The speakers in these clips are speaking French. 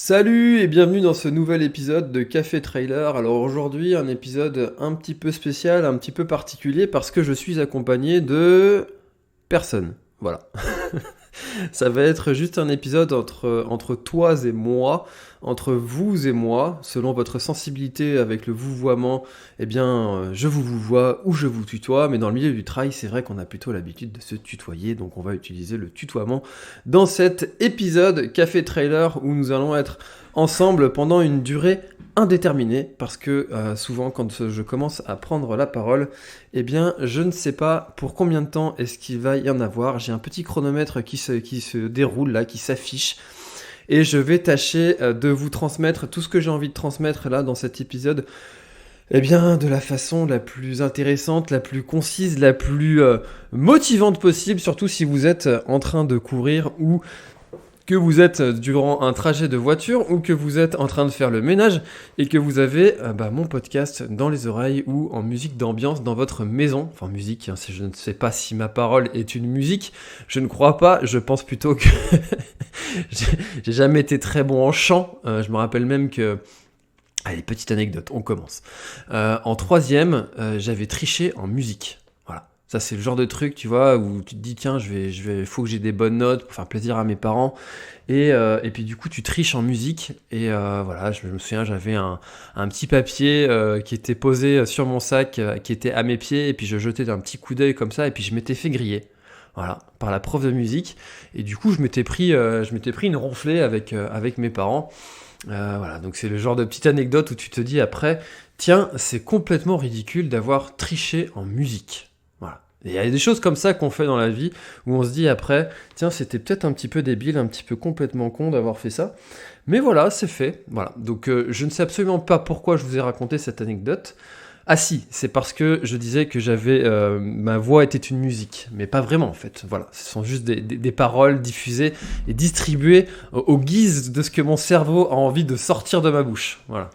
Salut et bienvenue dans ce nouvel épisode de Café Trailer. Alors aujourd'hui un épisode un petit peu spécial, un petit peu particulier parce que je suis accompagné de personne. Voilà. Ça va être juste un épisode entre toi et moi, entre vous et moi, selon votre sensibilité avec le vouvoiement, je vous vois ou je vous tutoie, mais dans le milieu du travail, c'est vrai qu'on a plutôt l'habitude de se tutoyer, donc on va utiliser le tutoiement dans cet épisode Café Trailer où nous allons être ensemble pendant une durée indéterminée, parce que souvent quand je commence à prendre la parole, je ne sais pas pour combien de temps est-ce qu'il va y en avoir. J'ai un petit chronomètre qui se déroule là, qui s'affiche. Et je vais tâcher de vous transmettre tout ce que j'ai envie de transmettre là dans cet épisode. De la façon la plus intéressante, la plus concise, la plus motivante possible. Surtout si vous êtes en train de courir ou que vous êtes durant un trajet de voiture ou que vous êtes en train de faire le ménage et que vous avez mon podcast dans les oreilles ou en musique d'ambiance dans votre maison. Enfin musique, je ne sais pas si ma parole est une musique, je ne crois pas, je pense plutôt que j'ai jamais été très bon en chant. Je me rappelle même que... Allez, petite anecdote, on commence. En troisième, j'avais triché en musique. Voilà. Ça, c'est le genre de truc, tu vois, où tu te dis, tiens, faut que j'ai des bonnes notes pour faire plaisir à mes parents. Et puis, du coup, tu triches en musique. Et voilà, je me souviens, j'avais un petit papier qui était posé sur mon sac, qui était à mes pieds. Et puis, je jetais d'un petit coup d'œil comme ça. Et puis, je m'étais fait griller. Voilà, par la prof de musique. Et du coup, je m'étais pris une ronflée avec mes parents. Voilà, donc c'est le genre de petite anecdote où tu te dis après, tiens, c'est complètement ridicule d'avoir triché en musique. Voilà. Et il y a des choses comme ça qu'on fait dans la vie où on se dit après, tiens, c'était peut-être un petit peu débile, un petit peu complètement con d'avoir fait ça. Mais voilà, c'est fait. Voilà. Donc je ne sais absolument pas pourquoi je vous ai raconté cette anecdote. Ah si, c'est parce que je disais que ma voix était une musique, mais pas vraiment en fait. Voilà, ce sont juste des paroles diffusées et distribuées au guise de ce que mon cerveau a envie de sortir de ma bouche. Voilà.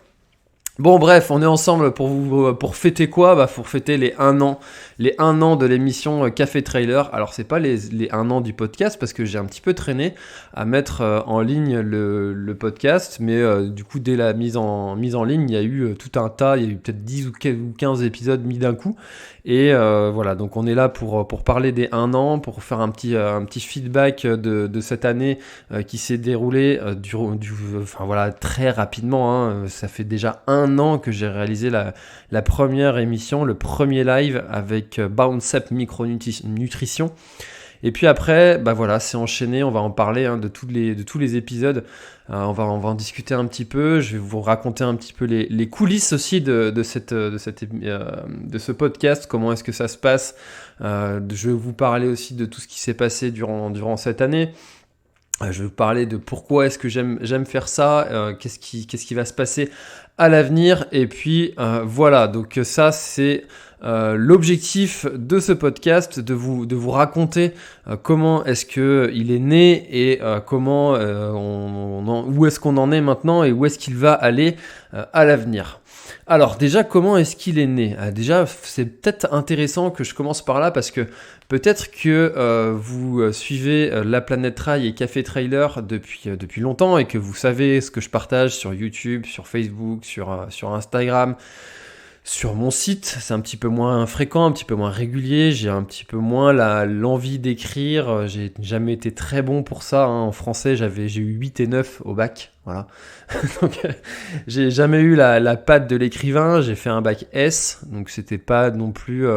Bon bref, on est ensemble pour fêter quoi ? Pour fêter les 1 an de l'émission Café Trailer. Alors c'est pas les 1 an du podcast parce que j'ai un petit peu traîné à mettre en ligne le podcast, mais du coup dès la mise en ligne, il y a eu tout un tas, il y a eu peut-être 10 ou 15 épisodes mis d'un coup. Et voilà, donc on est là pour parler des 1 an, pour faire un petit feedback de cette année qui s'est déroulée très rapidement. Hein. Ça fait déjà 1 an que j'ai réalisé la première émission, le premier live avec Bounce Up Micronutrition. Et puis après, c'est enchaîné, on va en parler de tous les épisodes. On va en discuter un petit peu. Je vais vous raconter un petit peu les coulisses aussi de ce podcast. Comment est-ce que ça se passe ? Je vais vous parler aussi de tout ce qui s'est passé durant cette année. Je vais vous parler de pourquoi est-ce que j'aime faire ça, qu'est-ce qui va se passer à l'avenir. Et puis voilà, donc ça c'est l'objectif de ce podcast, de vous raconter comment est-ce qu'il est né et comment où est-ce qu'on en est maintenant et où est-ce qu'il va aller à l'avenir. Alors déjà, comment est-ce qu'il est né ? Déjà, c'est peut-être intéressant que je commence par là parce que peut-être que vous suivez La Planète Trail et Café Trailer depuis longtemps et que vous savez ce que je partage sur YouTube, sur Facebook, sur Instagram, sur mon site. C'est un petit peu moins fréquent, un petit peu moins régulier, j'ai un petit peu moins l'envie d'écrire, j'ai jamais été très bon pour ça, hein. En français j'ai eu 8 et 9 au bac, voilà. Donc j'ai jamais eu la patte de l'écrivain, j'ai fait un bac S, donc c'était pas non plus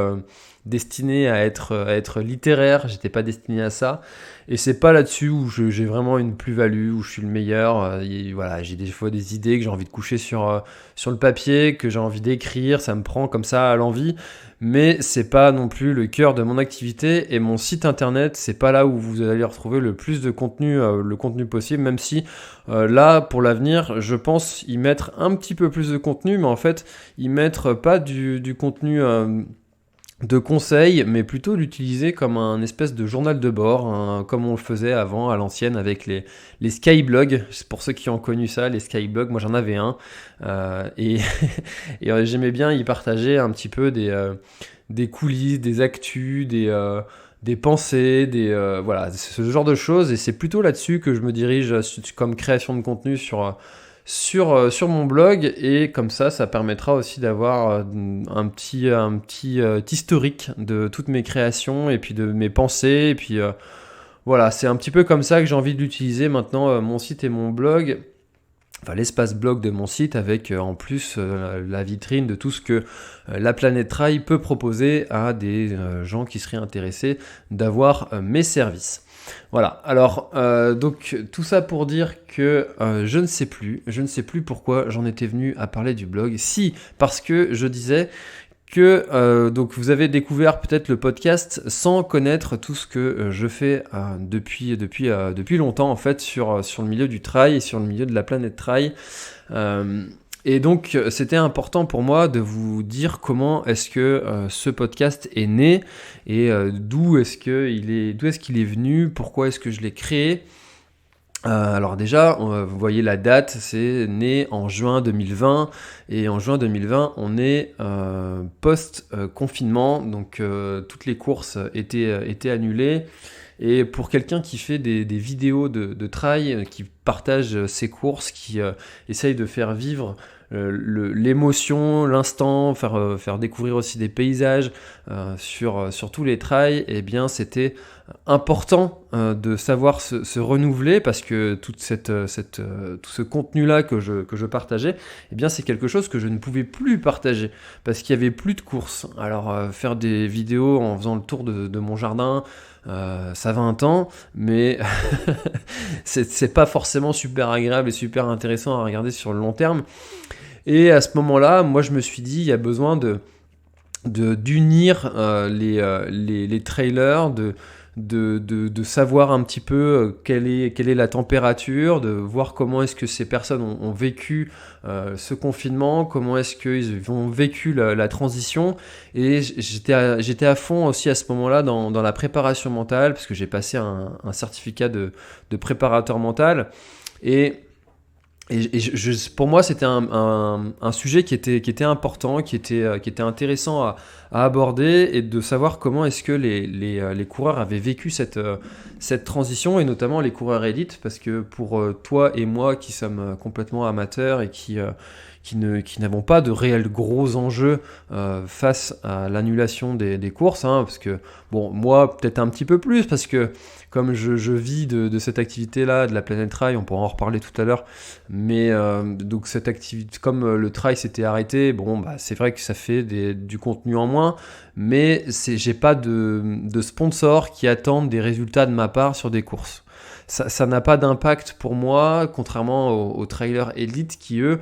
destiné à être littéraire, j'étais pas destiné à ça, et c'est pas là-dessus où j'ai vraiment une plus-value, où je suis le meilleur, voilà, j'ai des fois des idées que j'ai envie de coucher sur le papier, que j'ai envie d'écrire, ça me prend comme ça à l'envie, mais c'est pas non plus le cœur de mon activité, et mon site internet, c'est pas là où vous allez retrouver le plus de contenu, le contenu possible, même si là, pour l'avenir, je pense y mettre un petit peu plus de contenu, mais en fait, y mettre pas du contenu de conseils, mais plutôt l'utiliser comme un espèce de journal de bord, hein, comme on le faisait avant à l'ancienne avec les skyblogs. C'est pour ceux qui ont connu ça, les skyblogs, moi j'en avais un, et j'aimais bien y partager un petit peu des coulisses, des actus, des des pensées, voilà, ce genre de choses. Et c'est plutôt là-dessus que je me dirige comme création de contenu sur mon blog. Et comme ça permettra aussi d'avoir un petit historique de toutes mes créations et puis de mes pensées. Et puis voilà, c'est un petit peu comme ça que j'ai envie de l'utiliser maintenant, mon site et mon blog. Enfin, l'espace blog de mon site avec en plus la vitrine de tout ce que la Planète Trail peut proposer à des gens qui seraient intéressés d'avoir mes services. Voilà, alors donc tout ça pour dire que je ne sais plus pourquoi j'en étais venu à parler du blog. Si, parce que je disais que donc vous avez découvert peut-être le podcast sans connaître tout ce que je fais depuis longtemps en fait sur le milieu du trail et sur le milieu de la planète trail. Et donc c'était important pour moi de vous dire comment est-ce que ce podcast est né et d'où est-ce qu'il est venu, pourquoi est-ce que je l'ai créé. Alors déjà, vous voyez la date, c'est né en juin 2020, et en juin 2020, on est post-confinement, donc toutes les courses étaient annulées, et pour quelqu'un qui fait des vidéos de trail, qui partage ses courses, qui essaye de faire vivre l'émotion, l'instant, faire découvrir aussi des paysages sur tous les trails, et bien c'était important de savoir se renouveler parce que tout ce contenu-là que je partageais, eh bien c'est quelque chose que je ne pouvais plus partager parce qu'il n'y avait plus de courses. Alors faire des vidéos en faisant le tour de mon jardin, ça va un temps, mais c'est pas forcément super agréable et super intéressant à regarder sur le long terme. Et à ce moment-là, moi je me suis dit, il y a besoin d'unir les trailers, de savoir un petit peu quelle est la température, de voir comment est-ce que ces personnes ont vécu ce confinement, comment est-ce qu'ils ont vécu la transition. Et j'étais à fond aussi à ce moment-là dans la préparation mentale, parce que j'ai passé un certificat de préparateur mental. Et pour moi, c'était un sujet qui était important, qui était intéressant à aborder, et de savoir comment est-ce que les coureurs avaient vécu cette transition, et notamment les coureurs élites, parce que pour toi et moi qui sommes complètement amateurs et qui n'avons pas de réels gros enjeux face à l'annulation des courses, hein, parce que, bon, moi, peut-être un petit peu plus, parce que comme je vis de cette activité-là, de la planète trail, on pourra en reparler tout à l'heure, mais donc cette activité, comme le trail s'était arrêté, bon, bah, c'est vrai que ça fait du contenu en moins, mais j'ai pas de sponsors qui attendent des résultats de ma part sur des courses. Ça n'a pas d'impact pour moi, contrairement aux trailers élites qui, eux,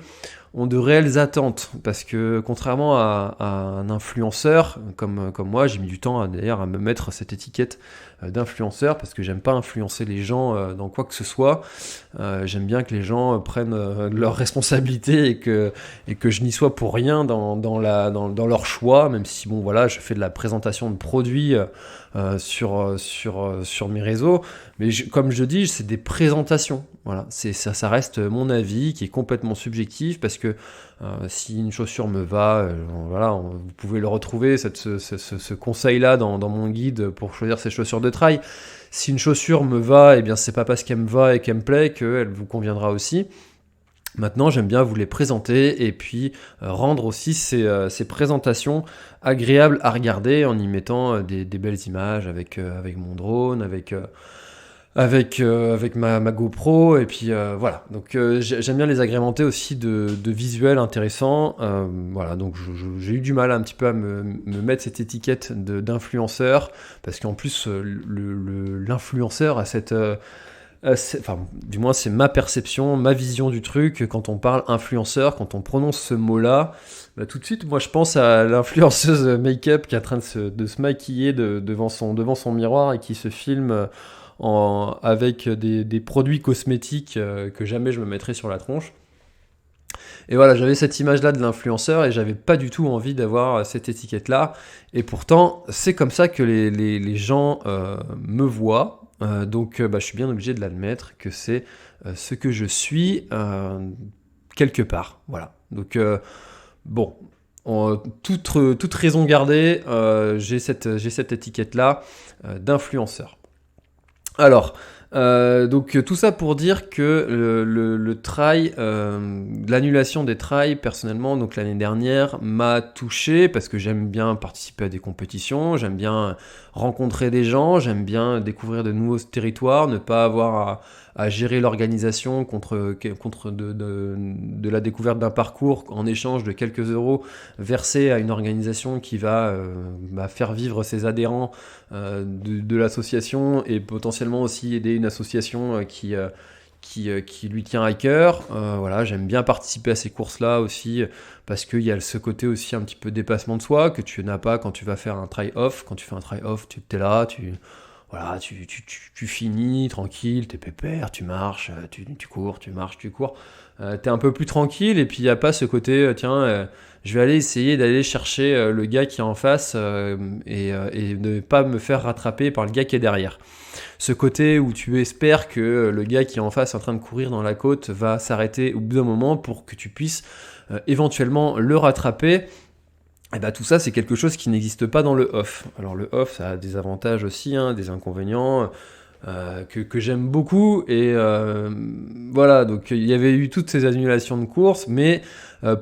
ont de réelles attentes, parce que contrairement à un influenceur comme moi, j'ai mis du temps d'ailleurs à me mettre cette étiquette d'influenceur, parce que j'aime pas influencer les gens dans quoi que ce soit. J'aime bien que les gens prennent leurs responsabilités, et que je n'y sois pour rien dans leur choix, même si bon voilà, je fais de la présentation de produits sur mes réseaux, mais comme je dis, c'est des présentations. Voilà, ça reste mon avis qui est complètement subjectif, parce que si une chaussure me va, voilà, vous pouvez le retrouver, ce conseil-là dans mon guide pour choisir ses chaussures de trail. Si une chaussure me va, eh bien c'est pas parce qu'elle me va et qu'elle me plaît qu'elle vous conviendra aussi. Maintenant, j'aime bien vous les présenter, et puis rendre aussi ces présentations agréables à regarder en y mettant des belles images avec mon drone, avec ma GoPro, et puis voilà. Donc j'aime bien les agrémenter aussi de visuels intéressants. Voilà, donc j'ai eu du mal un petit peu à me mettre cette étiquette d'influenceur, parce qu'en plus l'influenceur a cette enfin, du moins c'est ma perception, ma vision du truc. Quand on parle influenceur, quand on prononce ce mot-là, bah, tout de suite, moi je pense à l'influenceuse make-up qui est en train de se maquiller devant son miroir, et qui se filme avec des produits cosmétiques que jamais je me mettrais sur la tronche. Et voilà, j'avais cette image-là de l'influenceur, et j'avais pas du tout envie d'avoir cette étiquette-là. Et pourtant, c'est comme ça que les gens me voient. Donc je suis bien obligé de l'admettre que c'est ce que je suis quelque part. Voilà. Donc bon, toute raison gardée, j'ai cette étiquette-là d'influenceur. Alors, donc tout ça pour dire que le trail, l'annulation des trails, personnellement, donc l'année dernière, m'a touché parce que j'aime bien participer à des compétitions, j'aime bien rencontrer des gens, j'aime bien découvrir de nouveaux territoires, ne pas avoir à gérer l'organisation contre de la découverte d'un parcours en échange de quelques euros versés à une organisation qui va faire vivre ses adhérents de l'association et potentiellement aussi aider une association qui lui tient à cœur. Voilà, j'aime bien participer à ces courses-là aussi parce qu'il y a ce côté aussi un petit peu dépassement de soi que tu n'as pas quand tu vas faire un try-off. Quand tu fais un try-off, tu es là, voilà, tu finis tranquille, t'es pépère, tu marches, tu cours, tu marches, tu cours. T'es un peu plus tranquille et puis il n'y a pas ce côté, je vais aller essayer d'aller chercher le gars qui est en face et ne pas me faire rattraper par le gars qui est derrière. Ce côté où tu espères que le gars qui est en face en train de courir dans la côte va s'arrêter au bout d'un moment pour que tu puisses éventuellement le rattraper. Et bah, tout ça, c'est quelque chose qui n'existe pas dans le off. Alors le off, ça a des avantages aussi, des inconvénients que j'aime beaucoup. Et voilà, donc il y avait eu toutes ces annulations de courses, mais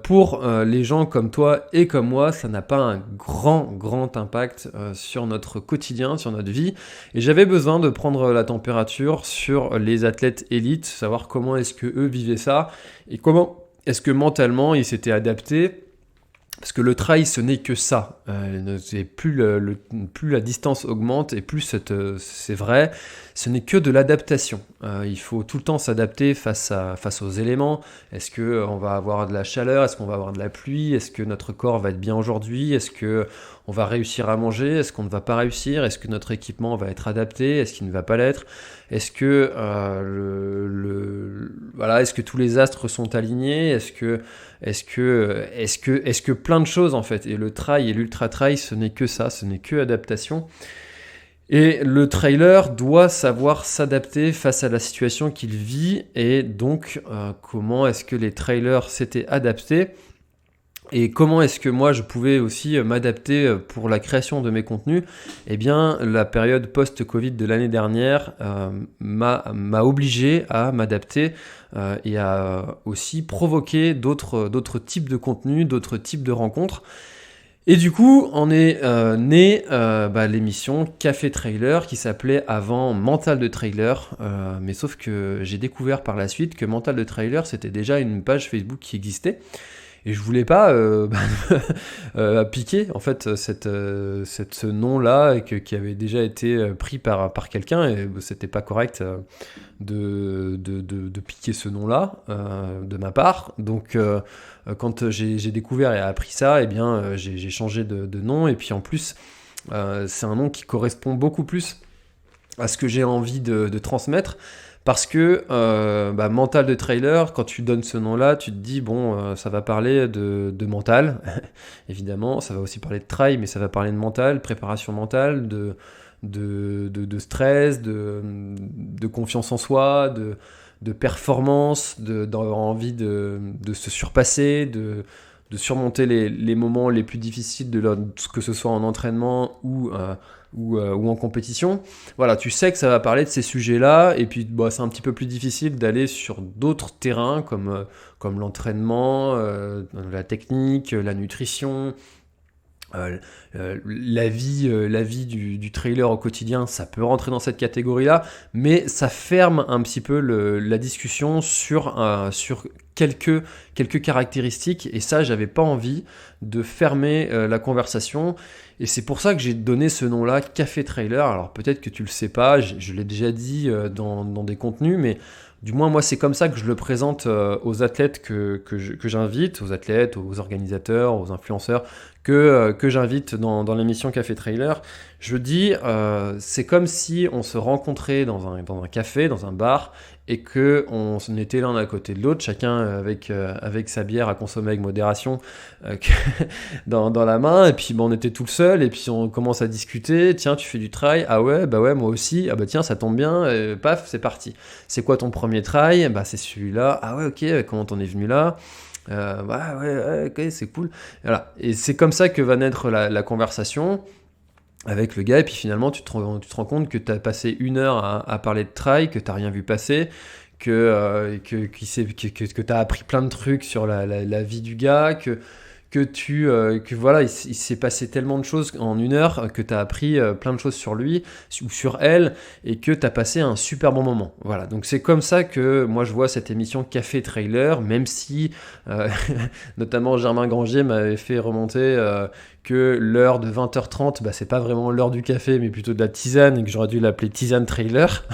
pour les gens comme toi et comme moi, ça n'a pas un grand impact sur notre quotidien, sur notre vie. Et j'avais besoin de prendre la température sur les athlètes élites, savoir comment est-ce que eux vivaient ça et comment est-ce que mentalement ils s'étaient adaptés. Parce que le trail, ce n'est que ça. Plus la distance augmente et plus c'est vrai, ce n'est que de l'adaptation. Il faut tout le temps s'adapter face aux éléments. Est-ce qu'on va avoir de la chaleur? Est-ce qu'on va avoir de la pluie? Est-ce que notre corps va être bien aujourd'hui? Est-ce qu'on va réussir à manger? Est-ce qu'on ne va pas réussir? Est-ce que notre équipement va être adapté? Est-ce qu'il ne va pas l'être? Est-ce que, est-ce que tous les astres sont alignés? Est-ce que plein de choses en fait, et le trail et l'ultra trail, ce n'est que ça, ce n'est que adaptation. Et le trailer doit savoir s'adapter face à la situation qu'il vit, et donc comment est-ce que les trailers s'étaient adaptés, et comment est-ce que moi je pouvais aussi m'adapter pour la création de mes contenus. Eh bien, la période post-Covid de l'année dernière m'a obligé à m'adapter et à aussi provoquer d'autres types de contenus, d'autres types de rencontres. Et du coup, on est né l'émission Café Trailer qui s'appelait avant Mental de Trailer, mais sauf que j'ai découvert par la suite que Mental de Trailer, c'était déjà une page Facebook qui existait. Et je voulais pas piquer en fait ce nom-là qui avait déjà été pris par quelqu'un, et c'était pas correct de piquer ce nom-là de ma part. Donc quand j'ai découvert et appris ça, eh bien j'ai changé de nom, et puis en plus c'est un nom qui correspond beaucoup plus à ce que j'ai envie de transmettre. Parce que mental de trailer, quand tu donnes ce nom-là, tu te dis, ça va parler de mental, évidemment, ça va aussi parler de trail, mais ça va parler de mental, préparation mentale, de stress, de confiance en soi, de performance, d'avoir envie de se surpasser, de surmonter les moments les plus difficiles, que ce soit en entraînement ou en compétition. Voilà, tu sais que ça va parler de ces sujets-là, et puis c'est un petit peu plus difficile d'aller sur d'autres terrains comme l'entraînement, la technique, la nutrition, la vie du trailer au quotidien. Ça peut rentrer dans cette catégorie-là, mais ça ferme un petit peu la discussion sur quelques caractéristiques, et ça, j'avais pas envie de fermer la conversation. Et c'est pour ça que j'ai donné ce nom-là, Café Trailer. Alors peut-être que tu le sais pas, je l'ai déjà dit dans des contenus, mais du moins moi c'est comme ça que je le présente aux athlètes que j'invite, aux athlètes, aux organisateurs, aux influenceurs que j'invite dans l'émission Café Trailer. Je dis, c'est comme si on se rencontrait dans un café, dans un bar, et qu'on était l'un à côté de l'autre, chacun avec sa bière à consommer avec modération dans la main, et puis on était tout seul, et puis on commence à discuter. Tiens, tu fais du trail? Ah ouais, bah ouais, moi aussi. Ah bah tiens, ça tombe bien, paf, c'est parti. C'est quoi ton premier trail? Bah c'est celui-là. Ah ouais, ok, comment t'en es venu là? Ouais, ok, c'est cool. Voilà. Et c'est comme ça que va naître la conversation avec le gars, et puis finalement tu te rends compte que tu as passé 1 heure à parler de trail, que tu n'as rien vu passer, que tu as appris plein de trucs sur la vie du gars, que voilà, il s'est passé tellement de choses en 1 heure que tu as appris plein de choses sur lui ou sur elle, et que tu as passé un super bon moment. Voilà, donc c'est comme ça que moi je vois cette émission Café Trailer, même si notamment Germain Grangier m'avait fait remonter que l'heure de 20h30, c'est pas vraiment l'heure du café, mais plutôt de la tisane, et que j'aurais dû l'appeler Tisane Trailer.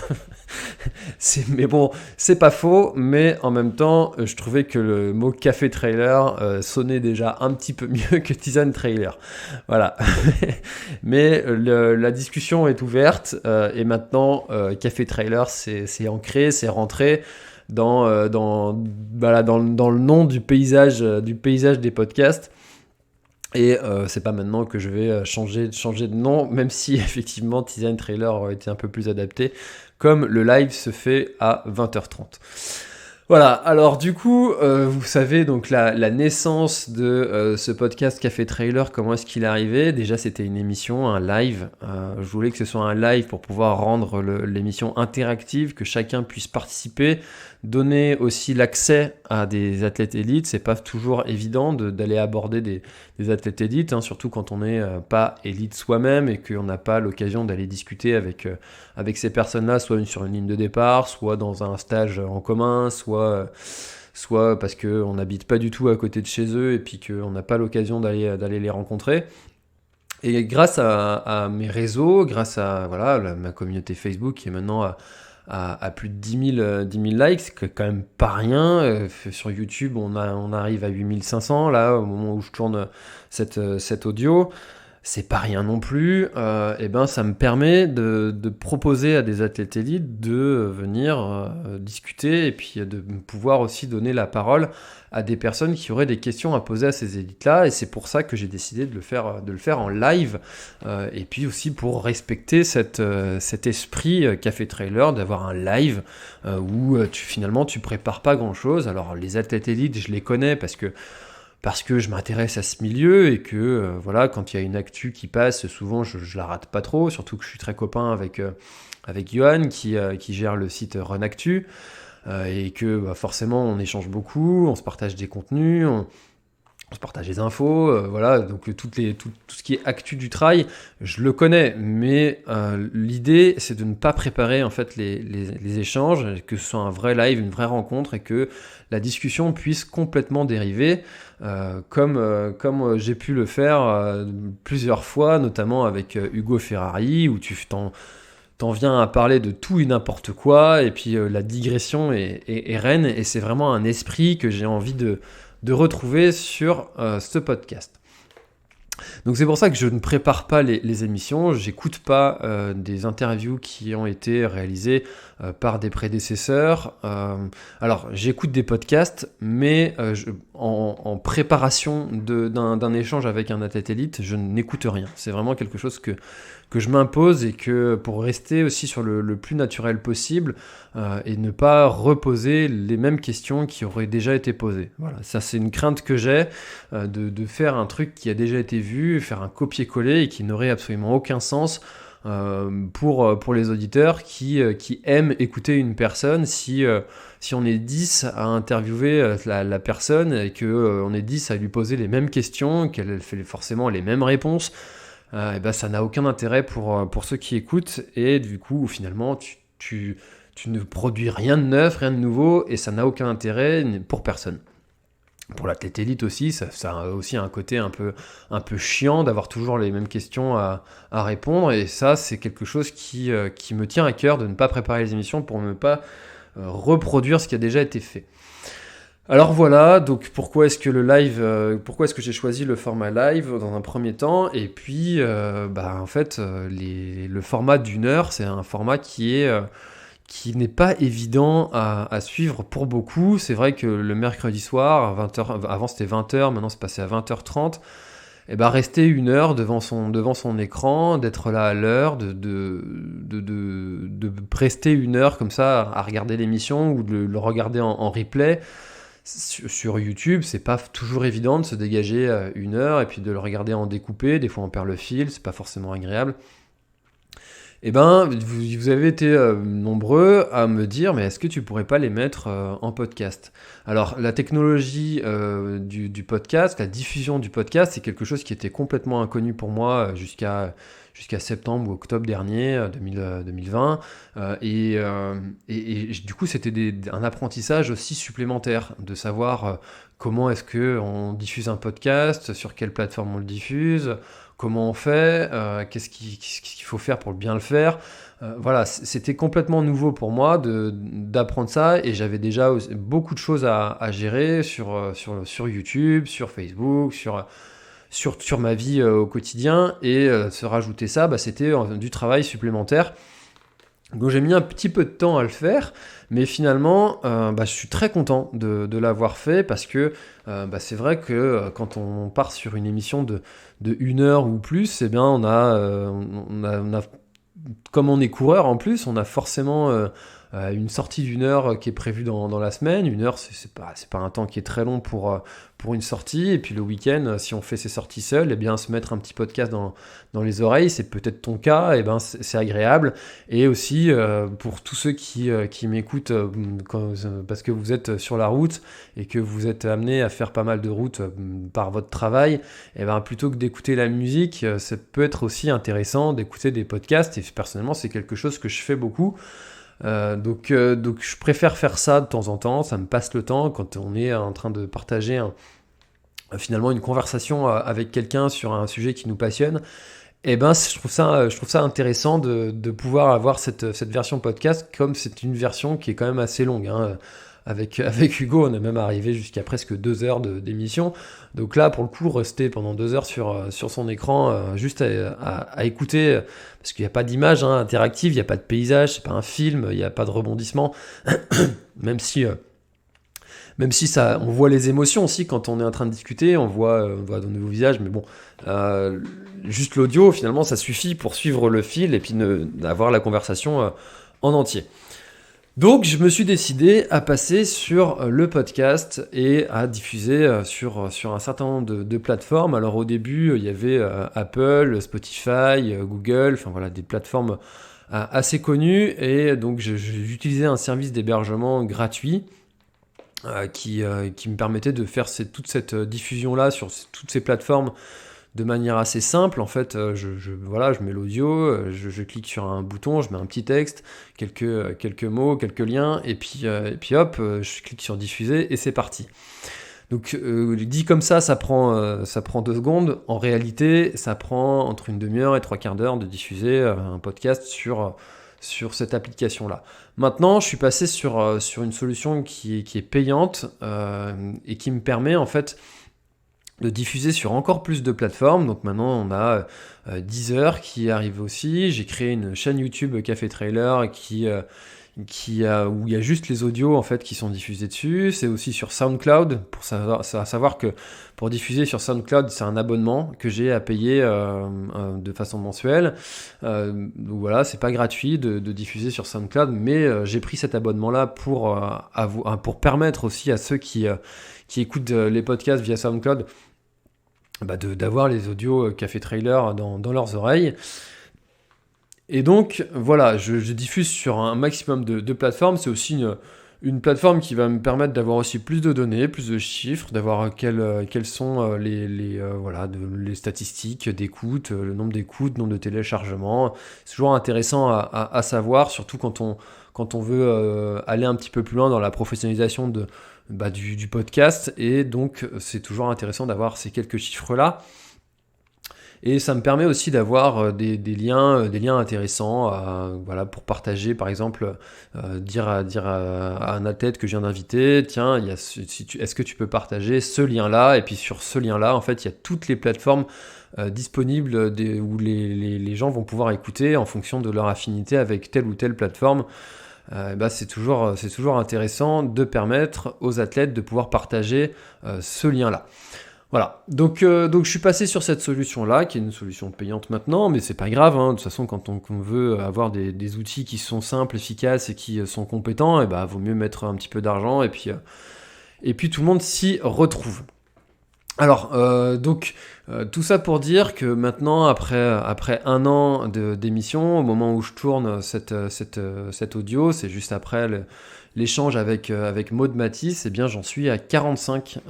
Mais bon, c'est pas faux, mais en même temps, je trouvais que le mot café trailer sonnait déjà un petit peu mieux que tisane trailer. Voilà. Mais la discussion est ouverte, et maintenant, café trailer, c'est ancré, c'est rentré dans le nom du paysage des podcasts. Et c'est pas maintenant que je vais changer de nom, même si effectivement Tisane Trailer aurait été un peu plus adapté, comme le live se fait à 20h30. Voilà, alors du coup, vous savez donc la naissance de ce podcast Café Trailer, comment est-ce qu'il est arrivé ? Déjà, c'était une émission, un live. Je voulais que ce soit un live pour pouvoir rendre l'émission interactive, que chacun puisse participer, donner aussi l'accès à des athlètes élites. C'est pas toujours évident d'aller aborder des athlètes élites, hein, surtout quand on n'est pas élite soi-même et qu'on n'a pas l'occasion d'aller discuter avec ces personnes-là, soit sur une ligne de départ, soit dans un stage en commun, soit parce qu'on n'habite pas du tout à côté de chez eux et puis qu'on n'a pas l'occasion d'aller les rencontrer. Et grâce à mes réseaux, grâce à ma communauté Facebook qui est maintenant à plus de 10 000 likes, c'est quand même pas rien. Sur YouTube, on arrive à 8 500 là, au moment où je tourne cet audio. C'est pas rien non plus, et ça me permet de proposer à des athlètes élites de venir discuter, et puis de pouvoir aussi donner la parole à des personnes qui auraient des questions à poser à ces élites-là, et c'est pour ça que j'ai décidé de le faire en live, et puis aussi pour respecter cet esprit Café Trailer, d'avoir un live où finalement tu prépares pas grand-chose. Alors les athlètes élites, je les connais parce que je m'intéresse à ce milieu, et que quand il y a une actu qui passe, souvent je la rate pas trop, surtout que je suis très copain avec Johan qui gère le site Runactu, et que forcément on échange beaucoup, on se partage des contenus, on se partage des infos, donc tout ce qui est actu du trail, je le connais, mais l'idée c'est de ne pas préparer en fait les échanges, que ce soit un vrai live, une vraie rencontre, et que la discussion puisse complètement dériver, comme j'ai pu le faire plusieurs fois, notamment avec Hugo Ferrari, où tu t'en viens à parler de tout et n'importe quoi, et puis la digression est reine, et c'est vraiment un esprit que j'ai envie de retrouver sur ce podcast. Donc c'est pour ça que je ne prépare pas les émissions, j'écoute pas des interviews qui ont été réalisées par des prédécesseurs. Alors j'écoute des podcasts, mais en préparation d'un échange avec un athlète élite, je n'écoute rien. C'est vraiment quelque chose que je m'impose, et que pour rester aussi sur le plus naturel possible, et ne pas reposer les mêmes questions qui auraient déjà été posées. Voilà, ça c'est une crainte que j'ai, de faire un truc qui a déjà été vu, faire un copier-coller et qui n'aurait absolument aucun sens pour les auditeurs qui aiment écouter une personne. Si on est 10 à interviewer la personne, et qu'on est 10 à lui poser les mêmes questions, qu'elle fait forcément les mêmes réponses, ça n'a aucun intérêt pour ceux qui écoutent, et du coup finalement tu ne produis rien de neuf, rien de nouveau, et ça n'a aucun intérêt pour personne. Pour l'athlète élite aussi, ça a aussi un côté un peu chiant d'avoir toujours les mêmes questions à répondre, et ça c'est quelque chose qui me tient à cœur, de ne pas préparer les émissions pour ne pas reproduire ce qui a déjà été fait. Alors voilà, donc pourquoi est-ce que j'ai choisi le format live dans un premier temps, et puis en fait le format d'1 heure, c'est un format qui n'est pas évident à suivre pour beaucoup. C'est vrai que le mercredi soir, à 20h, avant c'était 20h, maintenant c'est passé à 20h30, rester 1 heure devant son écran, d'être là à l'heure, de rester 1 heure comme ça à regarder l'émission, ou de le regarder en replay, sur YouTube, c'est pas toujours évident de se dégager 1 heure et puis de le regarder en découpé. Des fois, on perd le fil, c'est pas forcément agréable. Eh ben, vous avez été nombreux à me dire, mais est-ce que tu pourrais pas les mettre en podcast? Alors, la technologie du podcast, la diffusion du podcast, c'est quelque chose qui était complètement inconnu pour moi jusqu'à septembre ou octobre dernier, 2020. Du coup, c'était un apprentissage aussi supplémentaire de savoir comment est-ce qu'on diffuse un podcast, sur quelle plateforme on le diffuse, comment on fait, qu'est-ce qu'il faut faire pour bien le faire. Voilà, c'était complètement nouveau pour moi d'apprendre ça, et j'avais déjà beaucoup de choses à gérer sur YouTube, sur Facebook, sur ma vie au quotidien, et se rajouter ça, c'était du travail supplémentaire. Donc j'ai mis un petit peu de temps à le faire, mais finalement, je suis très content de l'avoir fait, parce que c'est vrai que quand on part sur une émission de 1 heure ou plus, eh bien on a, comme on est coureur en plus, on a forcément une sortie d'1 heure qui est prévue dans la semaine. 1 heure, c'est pas un temps qui est très long pour une sortie. Et puis le week-end, si on fait ses sorties seul, eh bien se mettre un petit podcast dans les oreilles, c'est peut-être ton cas, et ben c'est agréable. Et aussi pour tous ceux qui m'écoutent parce que vous êtes sur la route et que vous êtes amené à faire pas mal de routes par votre travail, et ben plutôt que d'écouter la musique, ça peut être aussi intéressant d'écouter des podcasts. Et personnellement, c'est quelque chose que je fais beaucoup. Donc je préfère faire ça de temps en temps, ça me passe le temps quand on est en train de partager finalement une conversation avec quelqu'un sur un sujet qui nous passionne. Et ben je trouve ça intéressant de pouvoir avoir cette version podcast, comme c'est une version qui est quand même assez longue, hein. Avec Hugo, on est même arrivé jusqu'à presque 2 heures d'émission. Donc là, pour le coup, rester pendant 2 heures sur son écran, juste à écouter, parce qu'il n'y a pas d'image interactive, il n'y a pas de paysage, c'est pas un film, il n'y a pas de rebondissement, même si ça, on voit les émotions aussi quand on est en train de discuter, on voit de nouveaux visages, mais bon, juste l'audio, finalement, ça suffit pour suivre le fil et puis avoir la conversation en entier. Donc je me suis décidé à passer sur le podcast et à diffuser sur un certain nombre de plateformes. Alors au début, il y avait Apple, Spotify, Google, enfin voilà, des plateformes assez connues, et donc j'utilisais un service d'hébergement gratuit qui me permettait de faire toute cette diffusion-là sur toutes ces plateformes de manière assez simple. En fait, je mets l'audio, je clique sur un bouton, je mets un petit texte, quelques mots, quelques liens, et puis hop, je clique sur diffuser et c'est parti. Donc dit comme ça prend 2 secondes. En réalité, ça prend entre une demi-heure et 3/4 d'heure de diffuser un podcast sur cette application-là. Maintenant, je suis passé sur une solution qui est payante et qui me permet en fait de diffuser sur encore plus de plateformes. Donc maintenant, on a Deezer qui arrive aussi. J'ai créé une chaîne YouTube Café Trailer où il y a juste les audios en fait qui sont diffusés dessus. C'est aussi sur SoundCloud, pour savoir que pour diffuser sur SoundCloud, c'est un abonnement que j'ai à payer de façon mensuelle. Donc voilà, c'est pas gratuit de diffuser sur SoundCloud, mais j'ai pris cet abonnement-là pour permettre aussi à ceux qui écoutent les podcasts via SoundCloud d'avoir les audios Café Trailer dans leurs oreilles. Et donc voilà, je diffuse sur un maximum de plateformes. C'est aussi une plateforme qui va me permettre d'avoir aussi plus de données, plus de chiffres, d'avoir quelles sont les statistiques d'écoute, le nombre d'écoutes, le nombre de téléchargements. C'est toujours intéressant à savoir, surtout quand on veut aller un petit peu plus loin dans la professionnalisation du podcast. Et donc c'est toujours intéressant d'avoir ces quelques chiffres-là. Et ça me permet aussi d'avoir des liens intéressants pour partager, par exemple, dire à un athlète que je viens d'inviter, tiens, est-ce que tu peux partager ce lien-là? Et puis sur ce lien-là, en fait, il y a toutes les plateformes disponibles où les gens vont pouvoir écouter en fonction de leur affinité avec telle ou telle plateforme. C'est toujours intéressant de permettre aux athlètes de pouvoir partager ce lien-là. Voilà, donc je suis passé sur cette solution-là, qui est une solution payante maintenant, mais c'est pas grave, hein. De toute façon, quand on veut avoir des outils qui sont simples, efficaces et qui sont compétents, vaut mieux mettre un petit peu d'argent, et puis et puis tout le monde s'y retrouve. Alors, tout ça pour dire que maintenant, après un an d'émission, au moment où je tourne cet audio, c'est juste après l'échange avec Maud Matisse, eh bien j'en suis à 45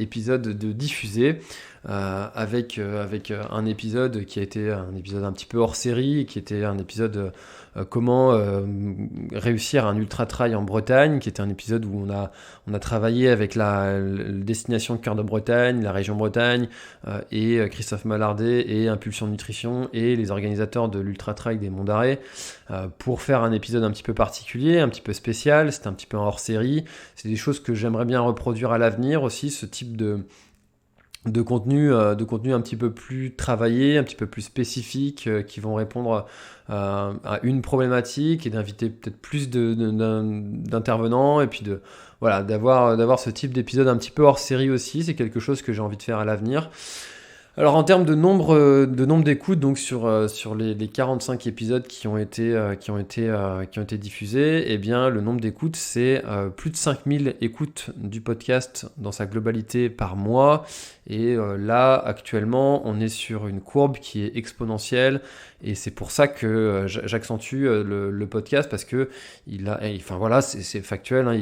épisodes de diffusés, avec un épisode qui a été un épisode un petit peu hors série, qui était un épisode comment réussir un ultra trail en Bretagne, qui était un épisode où on a travaillé avec la destination Cœur de Bretagne, la région Bretagne, et Christophe Mallardet et Impulsion Nutrition et les organisateurs de l'Ultra Trail des Monts d'Arrée, pour faire un épisode un petit peu particulier, un petit peu spécial. C'était un petit peu un hors-série. C'est des choses que j'aimerais bien reproduire à l'avenir aussi, ce type de contenu un petit peu plus travaillé, un petit peu plus spécifique, qui vont répondre à une problématique et d'inviter peut-être plus d'intervenants, et puis d'avoir ce type d'épisode un petit peu hors série aussi. C'est quelque chose que j'ai envie de faire à l'avenir. Alors en termes de nombre d'écoutes, donc sur les 45 épisodes qui ont été diffusés, eh bien le nombre d'écoutes, c'est plus de 5000 écoutes du podcast dans sa globalité par mois. Et là, actuellement, on est sur une courbe qui est exponentielle, et c'est pour ça que j'accentue le podcast, parce que c'est factuel, hein,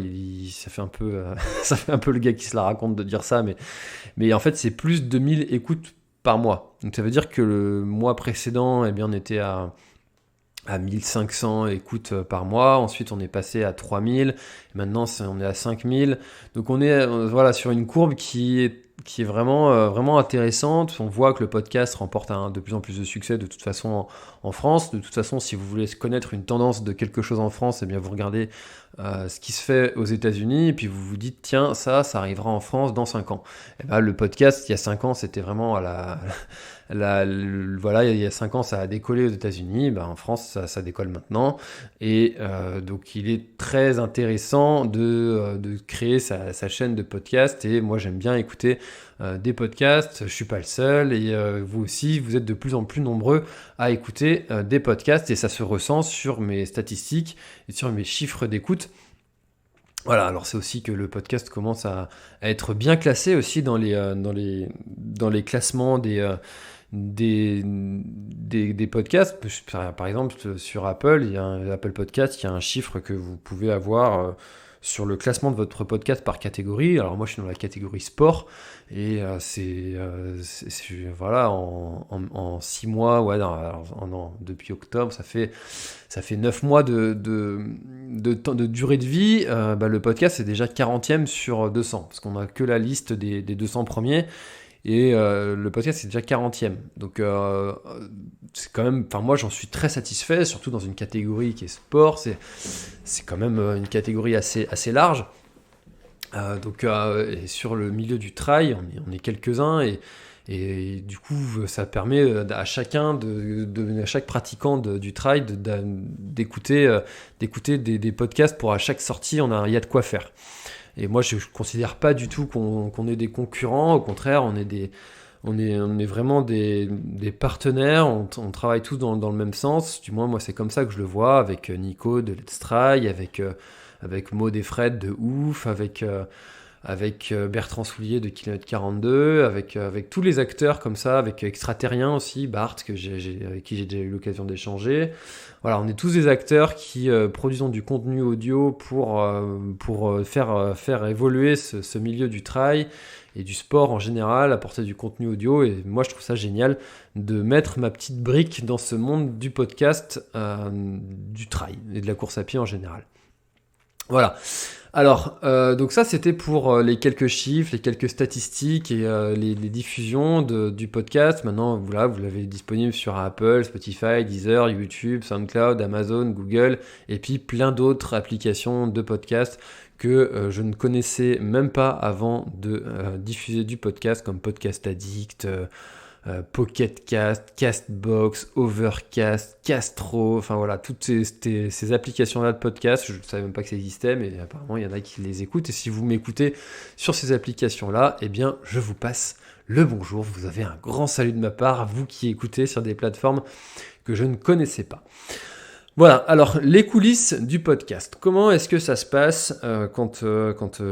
ça fait un peu ça fait un peu le gars qui se la raconte de dire ça, mais en fait c'est plus de 1000 écoutes par mois. Donc ça veut dire que le mois précédent, eh bien, on était à 1500 écoutes par mois. Ensuite, on est passé à 3000. Maintenant, on est à 5000. Donc on est sur une courbe qui est vraiment intéressante. On voit que le podcast remporte de plus en plus de succès de toute façon en France. De toute façon, si vous voulez connaître une tendance de quelque chose en France, eh bien vous regardez ce qui se fait aux États-Unis, et puis vous vous dites tiens, ça arrivera en France dans 5 ans. Et ben, le podcast, il y a 5 ans, c'était vraiment il y a 5 ans, ça a décollé aux États-Unis. Ben, en France, ça décolle maintenant. Et donc, il est très intéressant de créer sa chaîne de podcast. Et moi, j'aime bien écouter des podcasts. Je suis pas le seul. Et vous aussi, vous êtes de plus en plus nombreux à écouter des podcasts. Et ça se ressent sur mes statistiques et sur mes chiffres d'écoute. Voilà, alors c'est aussi que le podcast commence à être bien classé aussi dans les classements des podcasts. Par exemple, sur Apple, il y a Apple Podcast, il y a un chiffre que vous pouvez avoir sur le classement de votre podcast par catégorie. Alors moi, je suis dans la catégorie sport, et en 6 mois, depuis octobre, ça fait 9 mois de durée de vie. Le podcast est déjà 40e sur 200, parce qu'on n'a que la liste des 200 premiers. Et le podcast c'est déjà 40e. Donc c'est quand même, moi j'en suis très satisfait, surtout dans une catégorie qui est sport. C'est quand même une catégorie assez large. Et sur le milieu du trail, on est quelques-uns, et du coup ça permet à chaque pratiquant du trail d'écouter des podcasts. Pour à chaque sortie, il y a de quoi faire. Et moi, je ne considère pas du tout qu'on est des concurrents. Au contraire, on est vraiment des partenaires. On travaille tous dans le même sens. Du moins, moi, c'est comme ça que je le vois, avec Nico de Let's Try, avec Maud et Fred de Ouf, avec Bertrand Soulier de Kilomètre 42, avec tous les acteurs comme ça, avec Extraterrien aussi, Bart, avec qui j'ai déjà eu l'occasion d'échanger. Voilà, on est tous des acteurs qui produisons du contenu audio pour faire évoluer ce milieu du trail et du sport en général, apporter du contenu audio. Et moi, je trouve ça génial de mettre ma petite brique dans ce monde du podcast, du trail et de la course à pied en général. Voilà. Alors, donc ça, c'était pour les quelques chiffres, les quelques statistiques et les diffusions du podcast. Maintenant, vous l'avez disponible sur Apple, Spotify, Deezer, YouTube, SoundCloud, Amazon, Google, et puis plein d'autres applications de podcast que je ne connaissais même pas avant de diffuser du podcast, comme Podcast Addict, Pocket Cast, Castbox, Overcast, Castro, enfin voilà, toutes ces applications-là de podcast. Je ne savais même pas que ça existait, mais apparemment il y en a qui les écoutent. Et si vous m'écoutez sur ces applications-là, eh bien je vous passe le bonjour. Vous avez un grand salut de ma part, vous qui écoutez sur des plateformes que je ne connaissais pas. Voilà, alors les coulisses du podcast. Comment est-ce que ça se passe quand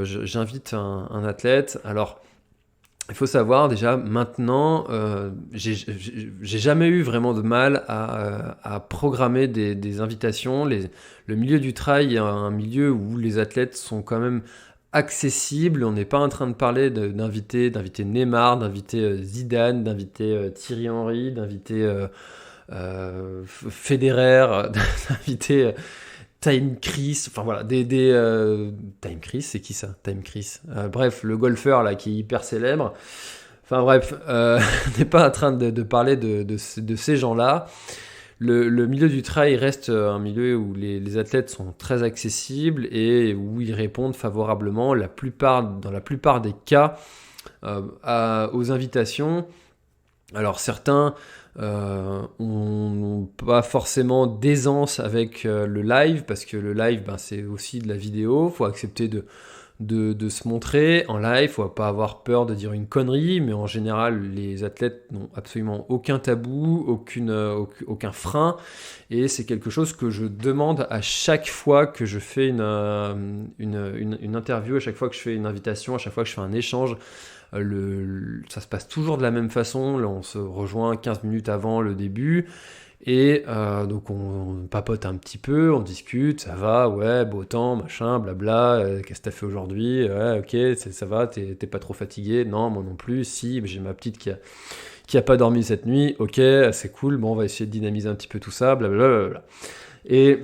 j'invite un athlète? Alors, il faut savoir déjà maintenant, j'ai jamais eu vraiment de mal à programmer des invitations. Le milieu du trail est un milieu où les athlètes sont quand même accessibles. On n'est pas en train de parler d'inviter Neymar, d'inviter Zidane, d'inviter Thierry Henry, d'inviter Federer, d'inviter Time Chris, enfin voilà, Time Chris, c'est qui ça? Time Chris. Bref, le golfeur là qui est hyper célèbre. Enfin bref, on n'est pas en train de parler de ces gens-là. Le milieu du trail reste un milieu où les athlètes sont très accessibles et où ils répondent favorablement dans la plupart des cas aux invitations. Alors certains n'ont pas forcément d'aisance avec le live, parce que le live, c'est aussi de la vidéo. Il faut accepter de se montrer en live, il ne faut pas avoir peur de dire une connerie, mais en général, les athlètes n'ont absolument aucun tabou, aucun frein, et c'est quelque chose que je demande à chaque fois que je fais une interview, à chaque fois que je fais une invitation, à chaque fois que je fais un échange. Ça se passe toujours de la même façon. Là, on se rejoint 15 minutes avant le début. Et donc on papote un petit peu, on discute, ça va, ouais, beau temps, machin, blabla, qu'est-ce que t'as fait aujourd'hui? Ouais, ok, ça va, t'es pas trop fatigué? Non, moi non plus, si, mais j'ai ma petite qui a pas dormi cette nuit, ok, c'est cool, bon, on va essayer de dynamiser un petit peu tout ça, blablabla. Et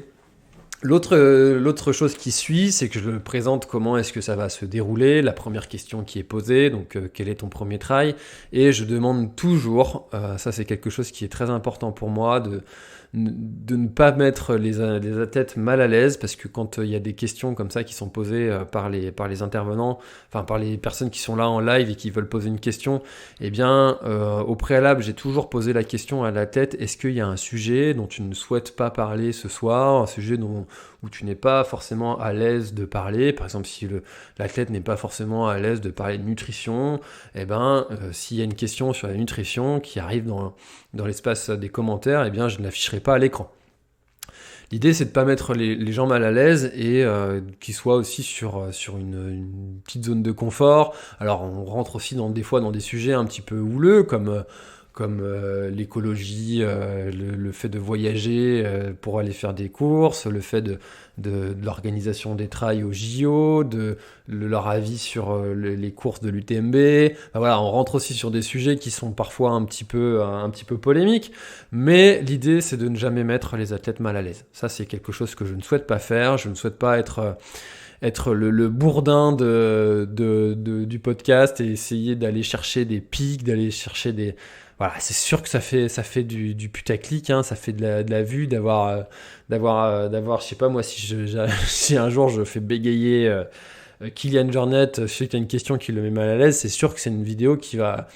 l'autre chose qui suit, c'est que je le présente comment est-ce que ça va se dérouler, la première question qui est posée, donc quel est ton premier trail, et je demande toujours, ça c'est quelque chose qui est très important pour moi, de ne pas mettre les athlètes mal à l'aise, parce que quand il y a des questions comme ça qui sont posées par les intervenants, enfin par les personnes qui sont là en live et qui veulent poser une question, eh bien au préalable j'ai toujours posé la question à l'athlète: est-ce qu'il y a un sujet dont tu ne souhaites pas parler ce soir, un sujet où tu n'es pas forcément à l'aise de parler? Par exemple, si l'athlète n'est pas forcément à l'aise de parler de nutrition, eh ben s'il y a une question sur la nutrition qui arrive dans l'espace des commentaires, eh bien je ne l'afficherai pas à l'écran. L'idée, c'est de ne pas mettre les gens mal à l'aise et qu'ils soient aussi sur une petite zone de confort. Alors, on rentre aussi des fois dans des sujets un petit peu houleux, comme l'écologie, le fait de voyager pour aller faire des courses, le fait de l'organisation des trails au JO, leur avis sur les courses de l'UTMB. Enfin, voilà, on rentre aussi sur des sujets qui sont parfois un petit peu polémiques, mais l'idée, c'est de ne jamais mettre les athlètes mal à l'aise. Ça, c'est quelque chose que je ne souhaite pas faire. Je ne souhaite pas être le bourdin du podcast et essayer d'aller chercher des pics, d'aller chercher des... Voilà, c'est sûr que ça fait du putaclic, hein, ça fait de la vue, d'avoir, je sais pas moi, si un jour je fais bégayer Kylian Jornet, je sais qu'il y a une question qui le met mal à l'aise, c'est sûr que c'est une vidéo qui va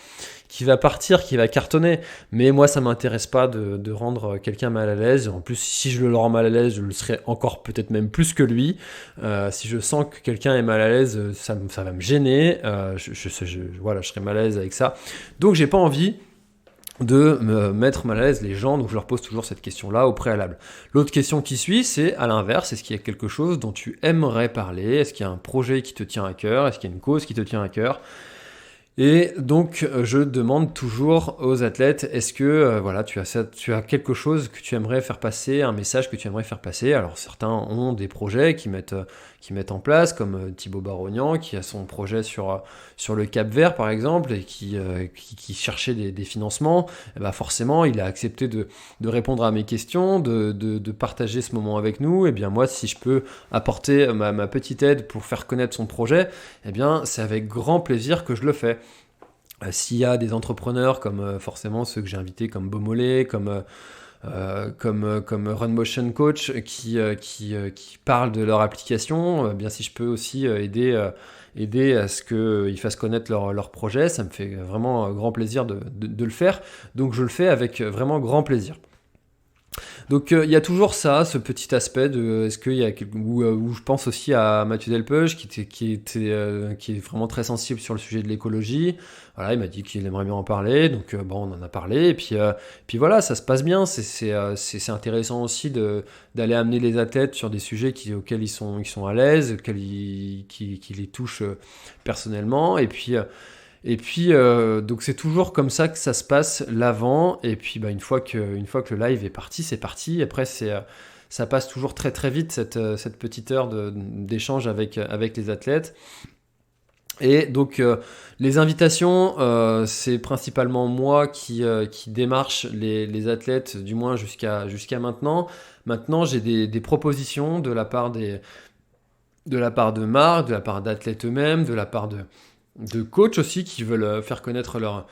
partir, qui va cartonner. Mais moi, ça m'intéresse pas de rendre quelqu'un mal à l'aise. En plus, si je le rends mal à l'aise, je le serai encore peut-être même plus que lui. Si je sens que quelqu'un est mal à l'aise, ça va me gêner. Voilà, je serai mal à l'aise avec ça. Donc, j'ai pas envie de me mettre mal à l'aise les gens, donc je leur pose toujours cette question-là au préalable. L'autre question qui suit, c'est à l'inverse: est-ce qu'il y a quelque chose dont tu aimerais parler? Est-ce qu'il y a un projet qui te tient à cœur? Est-ce qu'il y a une cause qui te tient à cœur? Et donc, je demande toujours aux athlètes: est-ce que tu as quelque chose que tu aimerais faire passer, un message que tu aimerais faire passer? Alors, certains ont des projets qui mettent en place, comme Thibaut Barognan, qui a son projet sur le Cap-Vert, par exemple, et qui cherchait des financements. Et ben forcément, il a accepté de répondre à mes questions, de partager ce moment avec nous. Et bien moi, si je peux apporter ma petite aide pour faire connaître son projet, eh bien, c'est avec grand plaisir que je le fais. S'il y a des entrepreneurs comme forcément ceux que j'ai invités, comme Beaumolet, comme Run Motion Coach, qui parlent de leur application, bien si je peux aussi aider à ce qu'ils fassent connaître leur projet, ça me fait vraiment grand plaisir de le faire. Donc je le fais avec vraiment grand plaisir. Donc il y a toujours ça, ce petit aspect de est-ce qu'il y a où je pense aussi à Mathieu Delpeuch qui est vraiment très sensible sur le sujet de l'écologie. Voilà, il m'a dit qu'il aimerait bien en parler, donc bon, on en a parlé. Et puis voilà, ça se passe bien. C'est intéressant aussi d'aller amener les athlètes sur des sujets auxquels ils sont à l'aise, qui les touchent personnellement. Donc c'est toujours comme ça que ça se passe l'avant. Et puis une fois que le live est parti, c'est parti. Après, ça passe toujours très très vite cette petite heure d'échange avec les athlètes. Et donc les invitations, c'est principalement moi qui démarche les athlètes, du moins jusqu'à maintenant. Maintenant, j'ai des propositions de la part de marques, de la part d'athlètes eux-mêmes, de la part de coachs aussi qui veulent faire connaître leur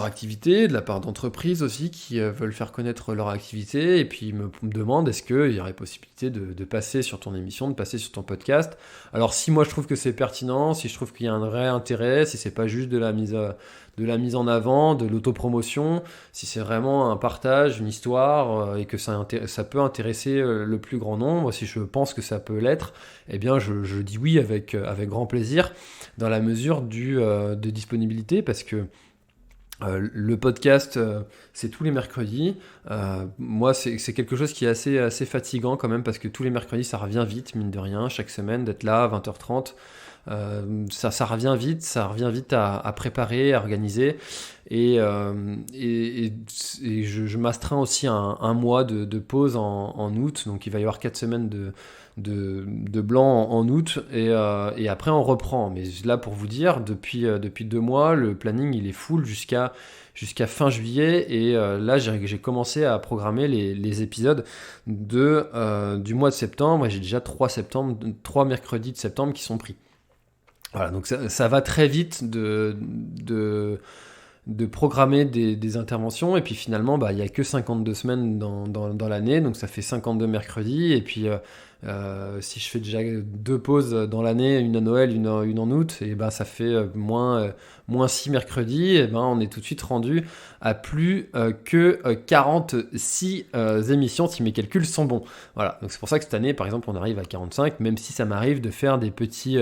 activité, de la part d'entreprises aussi qui veulent faire connaître leur activité, et puis ils me demandent est-ce qu'il y aurait possibilité de passer sur ton émission, de passer sur ton podcast. Alors si moi je trouve que c'est pertinent, si je trouve qu'il y a un vrai intérêt, si c'est pas juste de la mise en avant, de l'autopromotion, si c'est vraiment un partage, une histoire, et que ça peut intéresser le plus grand nombre, si je pense que ça peut l'être, eh bien je dis oui avec grand plaisir, dans la mesure de disponibilité, parce que le podcast, c'est tous les mercredis. Moi, c'est quelque chose qui est assez fatigant quand même, parce que tous les mercredis, ça revient vite, mine de rien, chaque semaine, d'être là à 20h30. Ça revient vite à préparer, à organiser. Et je m'astreins aussi à un mois de pause en août, donc il va y avoir 4 semaines de blanc en août, et après on reprend. Mais là, pour vous dire, depuis 2 mois, le planning il est full jusqu'à fin juillet, et là j'ai commencé à programmer les épisodes du mois de septembre, et j'ai déjà 3 mercredis de septembre qui sont pris. Voilà, donc ça va très vite de programmer des interventions, et puis finalement il n'y a que 52 semaines dans l'année, donc ça fait 52 mercredis, et puis si je fais déjà 2 pauses dans l'année, une à Noël, une en août, et ça fait moins 6 mercredis, et on est tout de suite rendu à plus que 46 émissions si mes calculs sont bons. Voilà, donc c'est pour ça que cette année par exemple on arrive à 45, même si ça m'arrive de faire des petites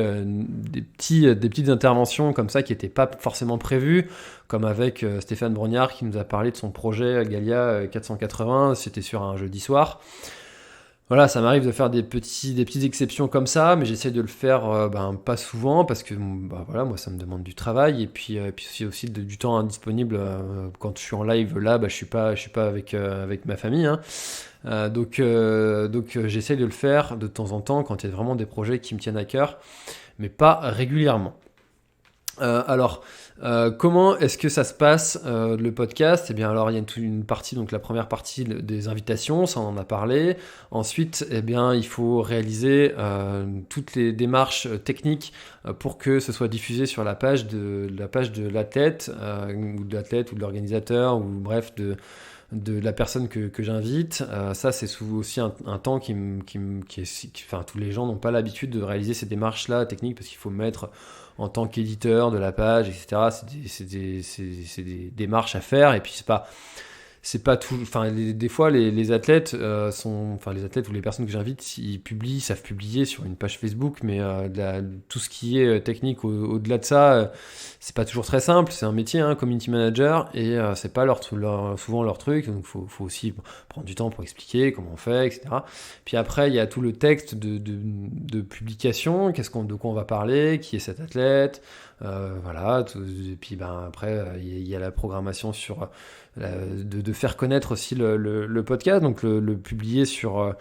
interventions comme ça qui n'étaient pas forcément prévues, comme avec Stéphane Brognard qui nous a parlé de son projet Galia 480, c'était sur un jeudi soir. Voilà, ça m'arrive de faire des petites exceptions comme ça, mais j'essaie de le faire pas souvent, parce que voilà, moi ça me demande du travail, et puis aussi du temps indisponible quand je suis en live là, je suis pas avec ma famille, hein. Donc j'essaie de le faire de temps en temps quand il y a vraiment des projets qui me tiennent à cœur, mais pas régulièrement. Comment est-ce que ça se passe, le podcast? Eh bien, alors il y a une partie, donc la première partie des invitations, ça on en a parlé. Ensuite, eh bien, il faut réaliser toutes les démarches techniques pour que ce soit diffusé sur la page de l'athlète, ou de l'athlète ou de l'organisateur, ou bref de la personne que j'invite. Ça, c'est aussi un temps enfin, tous les gens n'ont pas l'habitude de réaliser ces démarches-là techniques, parce qu'il faut mettre en tant qu'éditeur de la page, etc. C'est des démarches à faire, et puis c'est pas tout. Enfin, des fois, les athlètes les athlètes ou les personnes que j'invite, ils savent publier sur une page Facebook, mais tout ce qui est technique au-delà de ça, c'est pas toujours très simple. C'est un métier, hein, community manager, et c'est pas souvent leur truc. Donc, faut aussi prendre du temps pour expliquer comment on fait, etc. Puis après, il y a tout le texte de publication. De quoi on va parler, qui est cet athlète, voilà. Et puis après, il y a la programmation sur de faire connaître aussi le podcast, donc le publier sur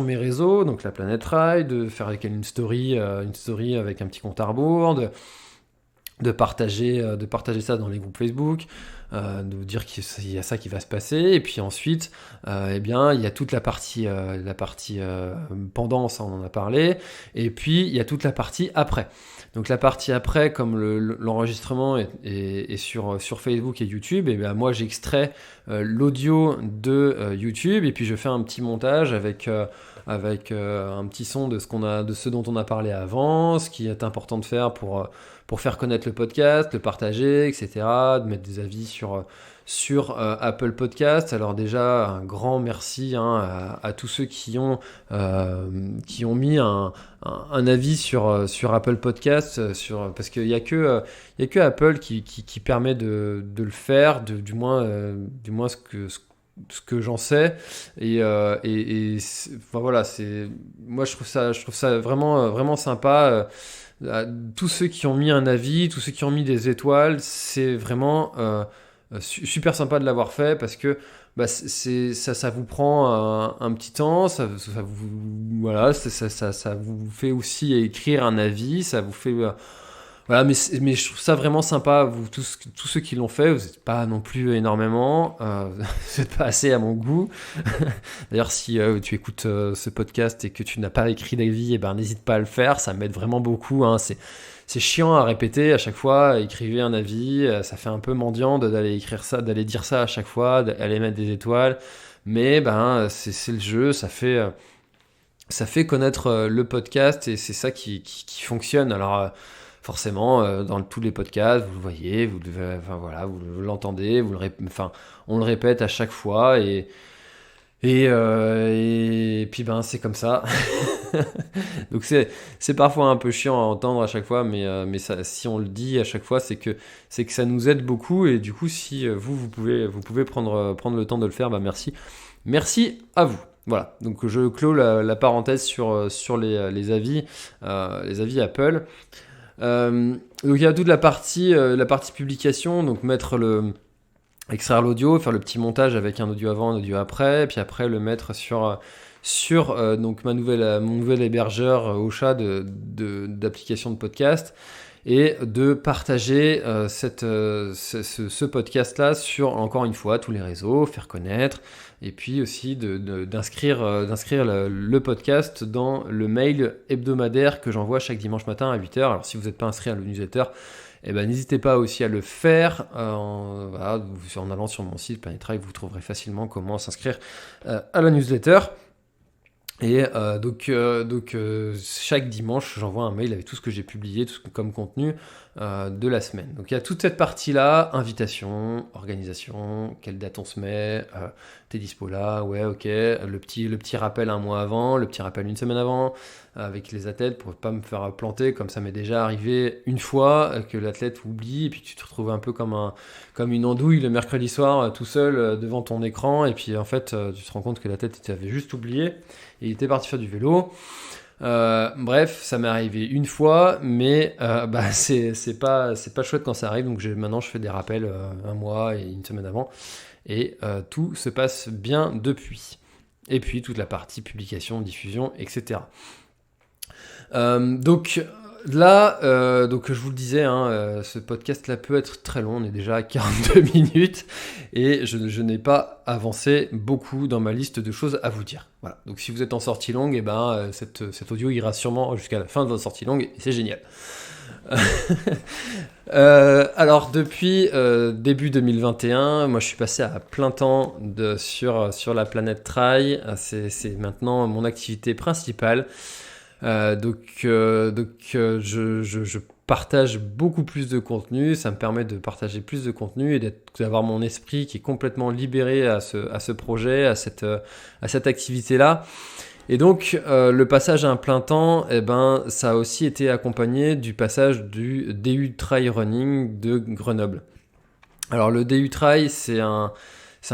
mes réseaux, donc la Planète Rail, de faire une story avec un petit compte à rebours, de partager ça dans les groupes Facebook, de dire qu'il y a ça qui va se passer, et puis ensuite eh bien il y a toute la partie pendant, ça on en a parlé, et puis il y a toute la partie après. Donc la partie après, comme l'enregistrement est sur Facebook et YouTube, et bien moi j'extrais l'audio de YouTube, et puis je fais un petit montage avec un petit son de ce dont on a parlé avant, ce qui est important de faire pour faire connaître le podcast, le partager, etc., de mettre des avis sur Apple Podcast. Alors déjà, un grand merci à tous ceux qui ont mis un avis sur Apple Podcast, parce qu'il n'y a que Apple qui permet de le faire, du moins ce que j'en sais, enfin voilà, moi je trouve ça vraiment vraiment sympa. Tous ceux qui ont mis un avis, tous ceux qui ont mis des étoiles, c'est vraiment super sympa de l'avoir fait, parce que ça vous prend un petit temps, ça vous, voilà, ça vous fait aussi écrire un avis, ça vous fait voilà, mais je trouve ça vraiment sympa, vous tous ceux qui l'ont fait. Vous n'êtes pas non plus énormément, vous n'êtes pas assez à mon goût. D'ailleurs, si tu écoutes ce podcast et que tu n'as pas écrit d'avis, eh ben, n'hésite pas à le faire, ça m'aide vraiment beaucoup, hein. C'est chiant à répéter à chaque fois, écrivez un avis, ça fait un peu mendiant d'aller écrire ça, d'aller dire ça à chaque fois, d'aller mettre des étoiles, mais c'est le jeu, ça fait connaître le podcast, et c'est ça qui fonctionne. Alors forcément, dans tous les podcasts, vous le voyez, enfin voilà, vous l'entendez, on le répète à chaque fois, et puis c'est comme ça. Donc c'est parfois un peu chiant à entendre à chaque fois, mais si on le dit à chaque fois, c'est que ça nous aide beaucoup, et du coup, si vous pouvez prendre le temps de le faire, merci à vous. Voilà, donc je clôt la parenthèse sur les avis Apple. Donc il y a toute la partie publication, donc extraire l'audio, faire le petit montage avec un audio avant, un audio après, puis après le mettre sur donc mon nouvel hébergeur Ocha d'applications de podcast, et de partager ce podcast-là sur, encore une fois, tous les réseaux, faire connaître, et puis aussi d'inscrire le podcast dans le mail hebdomadaire que j'envoie chaque dimanche matin à 8h. Alors si vous n'êtes pas inscrit à la newsletter, n'hésitez pas aussi à le faire en allant sur mon site Planète Drive. Vous trouverez facilement comment s'inscrire à la newsletter. Et donc chaque dimanche, j'envoie un mail avec tout ce que j'ai publié, comme contenu de la semaine. Donc il y a toute cette partie-là, invitation, organisation, quelle date on se met, t'es dispo là, ouais, ok, le petit rappel un mois avant, le petit rappel une semaine avant, avec les athlètes, pour pas me faire planter, comme ça m'est déjà arrivé une fois, que l'athlète oublie, et puis tu te retrouves un peu comme une andouille le mercredi soir, tout seul devant ton écran, et puis en fait tu te rends compte que l'athlète t'avait juste oublié, et il était parti faire du vélo. Bref, ça m'est arrivé une fois, mais c'est pas chouette quand ça arrive. Donc maintenant je fais des rappels un mois et une semaine avant, et tout se passe bien depuis. Et puis toute la partie publication, diffusion, etc. Donc là, donc je vous le disais, ce podcast-là peut être très long. On est déjà à 42 minutes, et je n'ai pas avancé beaucoup dans ma liste de choses à vous dire. Voilà. Donc si vous êtes en sortie longue, cet audio ira sûrement jusqu'à la fin de votre sortie longue, et c'est génial. Alors depuis début 2021, moi je suis passé à plein temps sur la planète Trail. C'est maintenant mon activité principale. Je partage beaucoup plus de contenu, ça me permet de partager plus de contenu et d'avoir mon esprit qui est complètement libéré à ce projet, à cette activité-là. Et donc le passage à un plein temps, ça a aussi été accompagné du passage du DU Trail Running de Grenoble. Alors le DU Trail, c'est un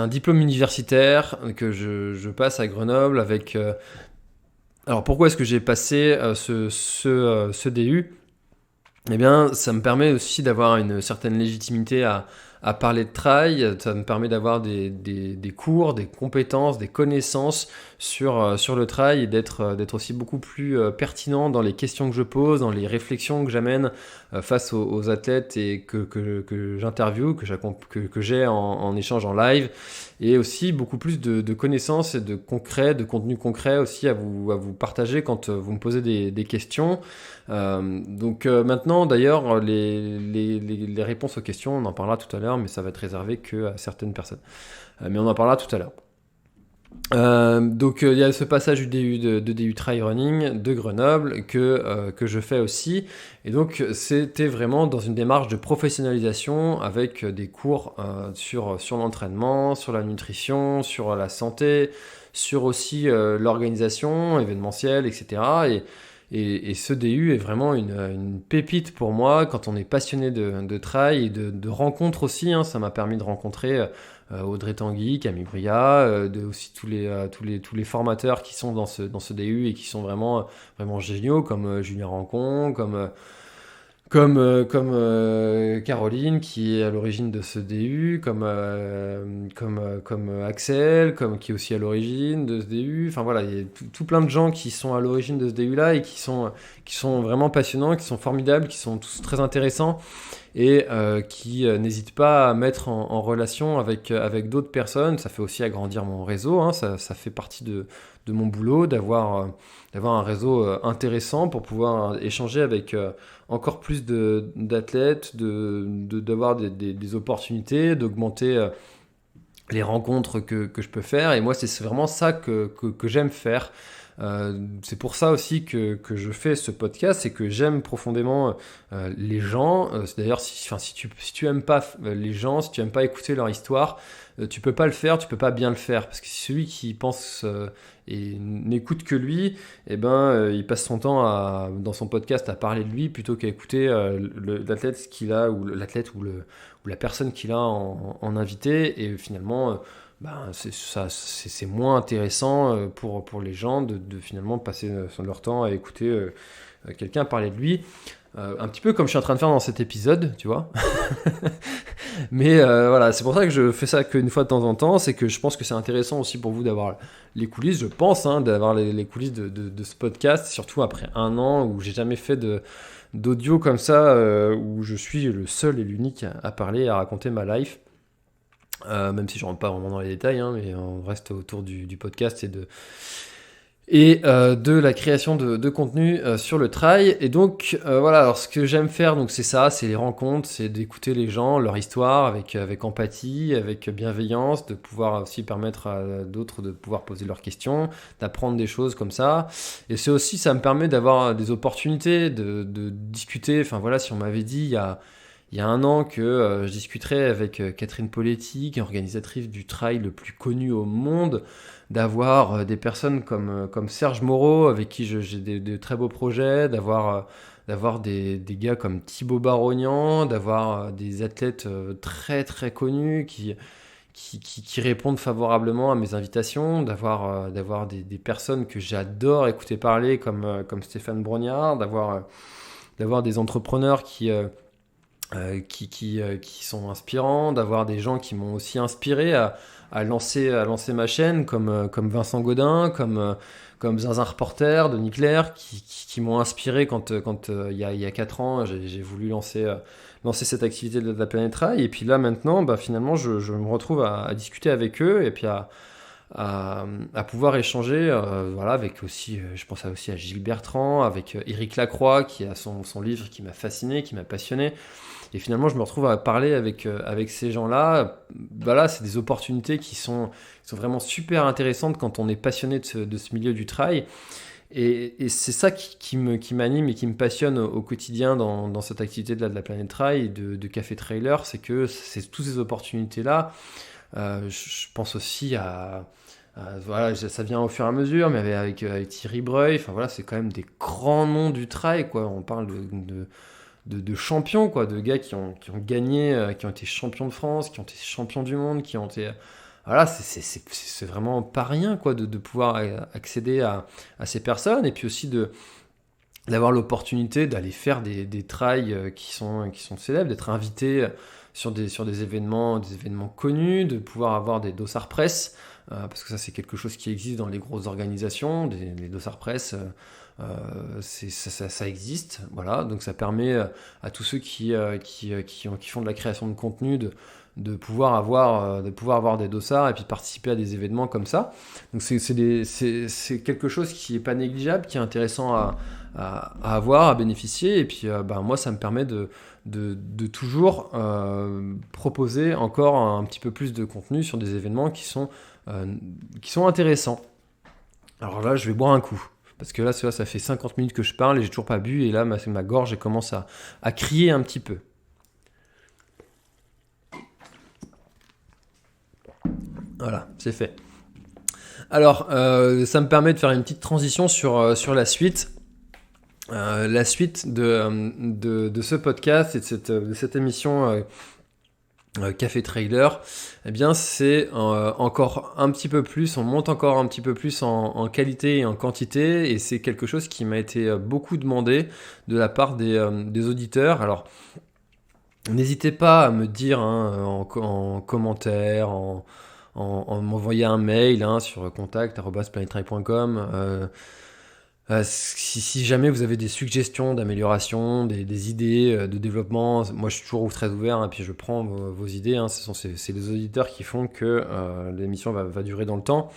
diplôme universitaire que je passe à Grenoble avec... Alors pourquoi est-ce que j'ai passé ce DU ? Eh bien, ça me permet aussi d'avoir une certaine légitimité à parler de trail. Ça me permet d'avoir des cours, des compétences, des connaissances sur le trail, et d'être aussi beaucoup plus pertinent dans les questions que je pose, dans les réflexions que j'amène face aux athlètes, et que j'interviewe, que j'ai en échange en live, et aussi beaucoup plus de connaissances et de contenu concret aussi à vous partager quand vous me posez des questions. Donc maintenant, d'ailleurs, les réponses aux questions, on en parlera tout à l'heure, mais ça va être réservé que à certaines personnes. Mais on en parlera tout à l'heure. Donc il y a ce passage du DU de DU Trail Running de Grenoble que je fais aussi, et donc c'était vraiment dans une démarche de professionnalisation avec des cours sur l'entraînement, sur la nutrition, sur la santé, sur aussi l'organisation événementielle, etc. Et ce DU est vraiment une pépite pour moi quand on est passionné de trail et de rencontres aussi, hein. Ça m'a permis de rencontrer Audrey Tanguy, Camille Bria, aussi tous les formateurs qui sont dans ce DU et qui sont vraiment géniaux, comme Julien Rancon, comme Caroline qui est à l'origine de ce DU, comme Axel, qui est aussi à l'origine de ce DU. Enfin voilà, il y a tout plein de gens qui sont à l'origine de ce DU là et qui sont vraiment passionnants, qui sont formidables, qui sont tous très intéressants et qui n'hésitent pas à mettre en relation avec d'autres personnes. Ça fait aussi agrandir mon réseau, hein. Ça fait partie de mon boulot d'avoir un réseau intéressant pour pouvoir échanger avec encore plus d'athlètes, d'avoir des opportunités, d'augmenter les rencontres que je peux faire. Et moi, c'est vraiment ça que j'aime faire. C'est pour ça aussi que je fais ce podcast, c'est que j'aime profondément les gens. D'ailleurs, si tu aimes pas les gens, si tu aimes pas écouter leur histoire, tu peux pas le faire, tu peux pas bien le faire, parce que si celui qui pense et n'écoute que lui, eh ben, il passe son temps dans son podcast à parler de lui plutôt qu'à écouter l'athlète qu'il a, ou l'athlète ou la personne qu'il a en invité, et finalement ben, c'est moins intéressant pour les gens de finalement passer leur temps à écouter quelqu'un parler de lui. Un petit peu comme je suis en train de faire dans cet épisode, tu vois. Mais voilà, c'est pour ça que je fais ça qu'une fois de temps en temps. C'est que je pense que c'est intéressant aussi pour vous d'avoir les coulisses, je pense, hein, d'avoir les coulisses de ce podcast, surtout après 1 an où j'ai jamais fait d'audio comme ça, où je suis le seul et l'unique à parler, à raconter ma life. Même si je rentre pas vraiment dans les détails, hein, mais on reste autour du podcast et de la création de contenu sur le trail. Et donc voilà, alors ce que j'aime faire, donc c'est ça, c'est les rencontres, c'est d'écouter les gens, leur histoire avec empathie, avec bienveillance, de pouvoir aussi permettre à d'autres de pouvoir poser leurs questions, d'apprendre des choses comme ça. Et c'est aussi, ça me permet d'avoir des opportunités de discuter. Enfin voilà, si on m'avait dit il y a 1 an que je discuterais avec Catherine Poletti, qui est organisatrice du trail le plus connu au monde, d'avoir des personnes comme Serge Moreau, avec qui j'ai de très beaux projets, d'avoir des gars comme Thibaut Barognan, d'avoir des athlètes très très connus qui répondent favorablement à mes invitations, d'avoir des personnes que j'adore écouter parler comme Stéphane Brognard, d'avoir des entrepreneurs qui sont inspirants, d'avoir des gens qui m'ont aussi inspiré à lancer ma chaîne, comme Vincent Godin, comme Zinzin Reporter, Denis Claire, qui m'ont inspiré quand il y a 4 ans, j'ai voulu lancer cette activité de la Planète Trail. Et puis là, maintenant, bah, finalement, je me retrouve à discuter avec eux, et puis à pouvoir échanger, voilà, avec aussi, je pense aussi à Gilles Bertrand, avec Éric Lacroix, qui a son livre qui m'a fasciné, qui m'a passionné. Et finalement, je me retrouve à parler avec ces gens-là. Voilà, c'est des opportunités qui sont vraiment super intéressantes quand on est passionné de ce milieu du trail. Et c'est ça qui m'anime et qui me passionne au quotidien dans cette activité de la Planète Trail, de Café Trailer. C'est que c'est toutes ces opportunités-là. Je pense aussi voilà, ça vient au fur et à mesure, mais avec Thierry Breuil, enfin voilà, c'est quand même des grands noms du trail, quoi. On parle de champions, quoi, de gars qui ont gagné, qui ont été champions de France, qui ont été champions du monde, qui ont été... Voilà, c'est vraiment pas rien, quoi, de pouvoir accéder à ces personnes, et puis aussi d'avoir l'opportunité d'aller faire des trails qui sont célèbres, d'être invité sur des événements connus, de pouvoir avoir des dossards presse, parce que ça c'est quelque chose qui existe dans les grosses organisations, les dossards presse, ça existe, voilà. Donc ça permet à tous ceux qui font de la création de contenu de pouvoir avoir des dossards et puis participer à des événements comme ça. Donc c'est quelque chose qui est pas négligeable, qui est intéressant à avoir, à bénéficier. Et puis moi, ça me permet de toujours proposer encore un petit peu plus de contenu sur des événements qui sont qui sont intéressants. Alors là, je vais boire un coup. Parce que là, ça fait 50 minutes que je parle et j'ai toujours pas bu. Et là, ma gorge, elle commence à crier un petit peu. Voilà, c'est fait. Alors, ça me permet de faire une petite transition sur la suite. La suite de ce podcast et de cette émission Café Trailer, eh bien c'est encore un petit peu plus, on monte encore un petit peu plus en qualité et en quantité, et c'est quelque chose qui m'a été beaucoup demandé de la part des auditeurs. Alors, n'hésitez pas à me dire en commentaire, en m'envoyer un mail sur contact@planetrai.com. Si jamais vous avez des suggestions d'amélioration, des idées de développement, moi je suis toujours très ouvert, puis je prends vos idées. C'est les auditeurs qui font que l'émission va durer dans le temps.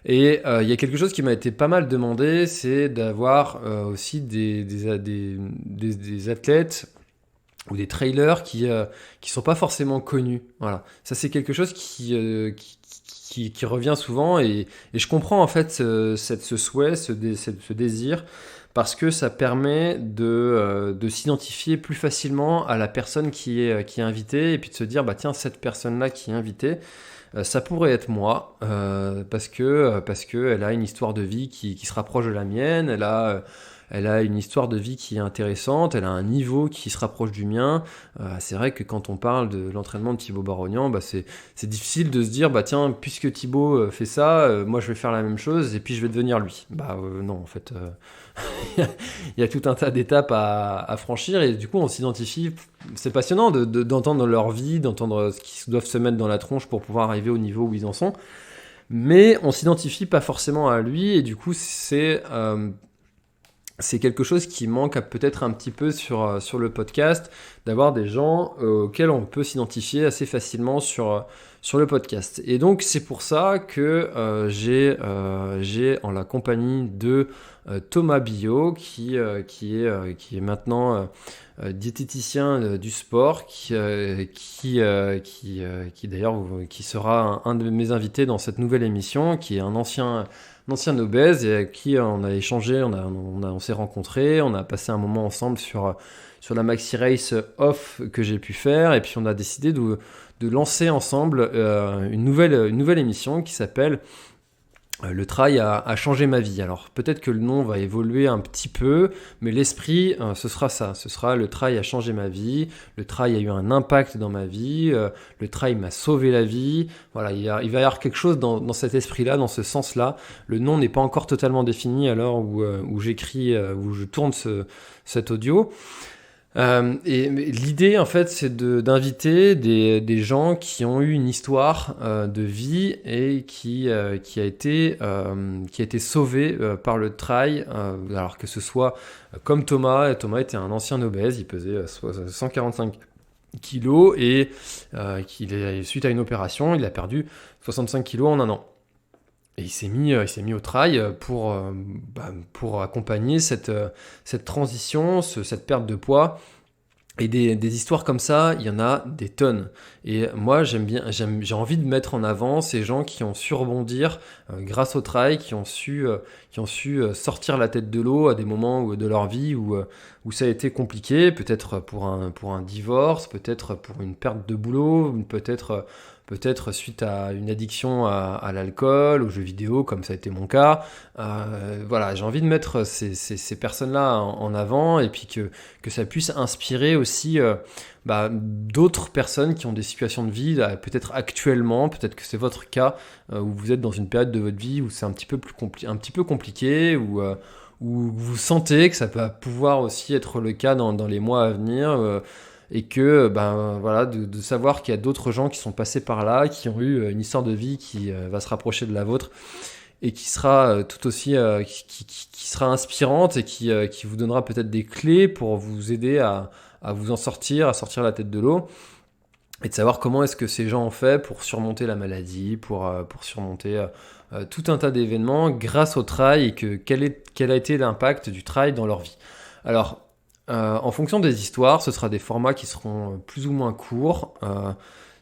Et il y a quelque chose qui m'a été pas mal demandé, c'est d'avoir aussi des athlètes ou des trailers qui sont pas forcément connus. Voilà, ça c'est quelque chose qui revient souvent, et je comprends en fait ce souhait, ce désir, parce que ça permet de s'identifier plus facilement à la personne qui est invitée, et puis de se dire bah tiens, cette personne-là qui est invitée, ça pourrait être moi, parce que elle a une histoire de vie qui se rapproche de la mienne, elle a une histoire de vie qui est intéressante, elle a un niveau qui se rapproche du mien. C'est vrai que quand on parle de l'entraînement de Thibaut Barognan, c'est difficile de se dire, bah tiens, puisque Thibaut fait ça, moi je vais faire la même chose et puis je vais devenir lui. Non, en fait, il y a tout un tas d'étapes à franchir, et du coup on s'identifie. C'est passionnant d'entendre leur vie, d'entendre ce qu'ils doivent se mettre dans la tronche pour pouvoir arriver au niveau où ils en sont. Mais on s'identifie pas forcément à lui, et du coup c'est quelque chose qui manque peut-être un petit peu sur le podcast, d'avoir des gens auxquels on peut s'identifier assez facilement sur le podcast. Et donc c'est pour ça que j'ai en la compagnie de Thomas Billot, qui est maintenant diététicien du sport, qui d'ailleurs qui sera un de mes invités dans cette nouvelle émission, qui est un ancien obèse, et avec qui on a échangé, on s'est rencontrés, on a passé un moment ensemble sur la Maxi Race Off que j'ai pu faire, et puis on a décidé de lancer ensemble une nouvelle émission qui s'appelle Le trail a changé ma vie. Alors peut-être que le nom va évoluer un petit peu, mais l'esprit, ce sera ça. Ce sera le trail a changé ma vie, le trail a eu un impact dans ma vie, le trail m'a sauvé la vie. Voilà, il va y avoir quelque chose dans cet esprit-là, dans ce sens-là. Le nom n'est pas encore totalement défini à l'heure où j'écris, où je tourne cet audio. Mais l'idée, en fait, c'est d'inviter des gens qui ont eu une histoire de vie et qui a été sauvé par le trail, alors que ce soit comme Thomas. Thomas était un ancien obèse, il pesait 145 kilos, et suite à une opération, il a perdu 65 kilos en un an. Et il s'est mis au trail pour accompagner cette transition, cette perte de poids. Et des histoires comme ça, il y en a des tonnes. Et moi, j'ai envie de mettre en avant ces gens qui ont su rebondir grâce au trail, qui ont su sortir la tête de l'eau à des moments de leur vie où ça a été compliqué, peut-être pour un divorce, peut-être pour une perte de boulot, peut-être suite à une addiction à l'alcool, aux jeux vidéo, comme ça a été mon cas. Voilà, j'ai envie de mettre ces personnes-là en avant, et puis que ça puisse inspirer aussi d'autres personnes qui ont des situations de vie, peut-être actuellement, peut-être que c'est votre cas, où vous êtes dans une période de votre vie où c'est un petit peu compliqué, où vous sentez que ça peut pouvoir aussi être le cas dans les mois à venir. Et que voilà, de savoir qu'il y a d'autres gens qui sont passés par là, qui ont eu une histoire de vie qui va se rapprocher de la vôtre, et qui sera tout aussi qui sera inspirante, et qui vous donnera peut-être des clés pour vous aider à vous en sortir, à sortir la tête de l'eau, et de savoir comment est-ce que ces gens ont fait pour surmonter la maladie, pour surmonter tout un tas d'événements grâce au trail, et quel a été l'impact du trail dans leur vie. Alors, en fonction des histoires, ce sera des formats qui seront plus ou moins courts.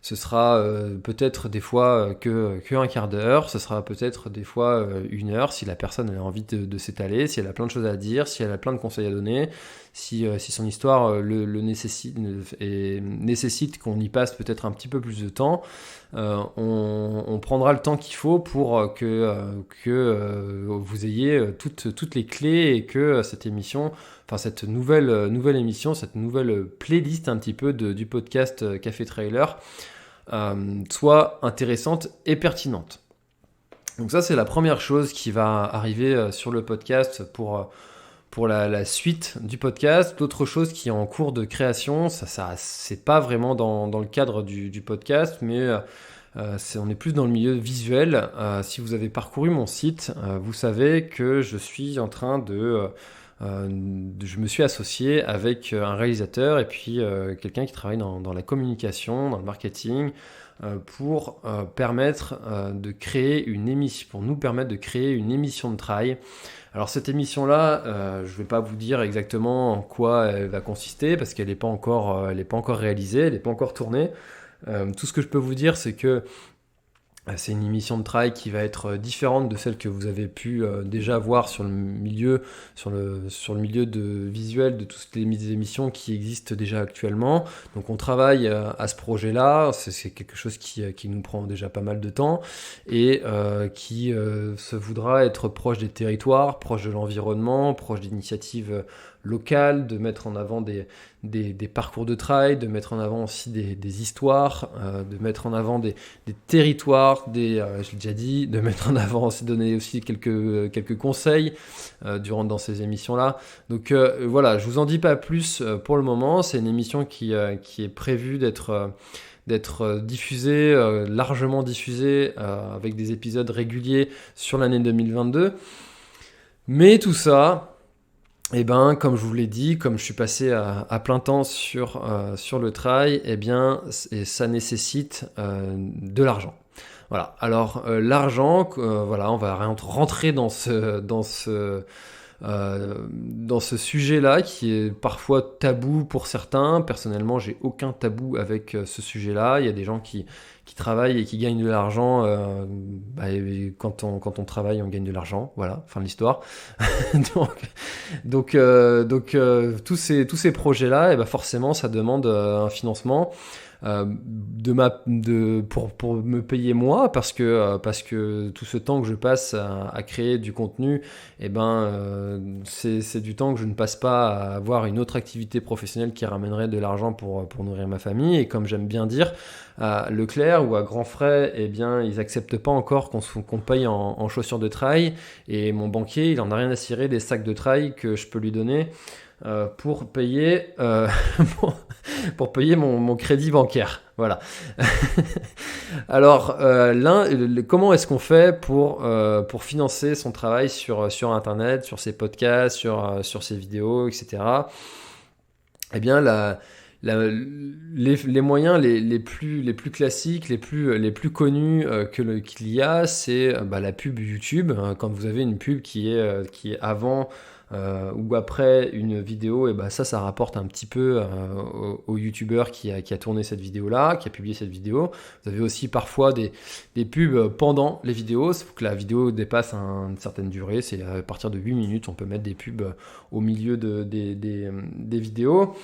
Ce sera peut-être des fois que un quart d'heure, ce sera peut-être des fois 1 heure si la personne elle a envie de s'étaler, si elle a plein de choses à dire, si elle a plein de conseils à donner, si son histoire le nécessite et nécessite qu'on y passe peut-être un petit peu plus de temps. On prendra le temps qu'il faut pour que vous ayez toutes les clés et que cette émission, enfin cette nouvelle émission, cette nouvelle playlist un petit peu du podcast Café Trailer soit intéressante et pertinente. Donc ça c'est la première chose qui va arriver sur le podcast pour la suite du podcast. D'autres choses qui est en cours de création, ça c'est pas vraiment dans le cadre du podcast, mais on est plus dans le milieu visuel. Si vous avez parcouru mon site, vous savez que je suis en train je me suis associé avec un réalisateur et puis quelqu'un qui travaille dans la communication, dans le marketing, pour permettre de créer une émission, pour nous permettre de créer une émission de trail. Alors cette émission-là, je ne vais pas vous dire exactement en quoi elle va consister parce qu'elle n'est pas encore réalisée, elle n'est pas encore tournée. Tout ce que je peux vous dire, c'est que c'est une émission de trail qui va être différente de celle que vous avez pu déjà voir sur le milieu de visuel de toutes les émissions qui existent déjà actuellement. Donc on travaille à ce projet-là, c'est quelque chose qui nous prend déjà pas mal de temps et qui se voudra être proche des territoires, proche de l'environnement, proche d'initiatives locales, de mettre en avant des parcours de trail, de mettre en avant aussi des histoires, de mettre en avant des territoires, j'ai déjà dit, de mettre en avant, aussi donner aussi quelques conseils dans ces émissions-là. Donc voilà, je vous en dis pas plus pour le moment. C'est une émission qui est prévue d'être diffusée, largement diffusée, avec des épisodes réguliers sur l'année 2022. Mais tout ça, et ben, comme je vous l'ai dit, comme je suis passé à plein temps sur le trail, et bien, ça nécessite de l'argent. Voilà. Alors l'argent, voilà, on va rentrer dans ce sujet-là qui est parfois tabou pour certains. Personnellement, j'ai aucun tabou avec ce sujet-là. Il y a des gens qui travaillent et qui gagnent de l'argent. Et quand on travaille, on gagne de l'argent. Voilà, fin de l'histoire. donc tous ces projets-là, et ben forcément, ça demande un financement. Pour me payer moi parce que tout ce temps que je passe à créer du contenu, et c'est du temps que je ne passe pas à avoir une autre activité professionnelle qui ramènerait de l'argent pour nourrir ma famille. Et comme j'aime bien dire, à Leclerc ou à Grands Frais, eh bien ils acceptent pas encore qu'on paye en chaussures de trail, et mon banquier il en a rien à cirer des sacs de trail que je peux lui donner pour payer mon crédit bancaire. Voilà. Alors, comment est-ce qu'on fait pour financer son travail sur Internet, sur ses podcasts, sur ses vidéos, etc. Eh bien, les moyens les plus classiques, les plus connus qu'il y a, c'est la pub YouTube. Quand vous avez une pub qui est avant ou après une vidéo, et ça rapporte un petit peu au youtubeur qui a tourné cette vidéo-là, qui a publié cette vidéo. Vous avez aussi parfois des pubs pendant les vidéos. Il faut que la vidéo dépasse une certaine durée. C'est à partir de 8 minutes, on peut mettre des pubs au milieu des vidéos.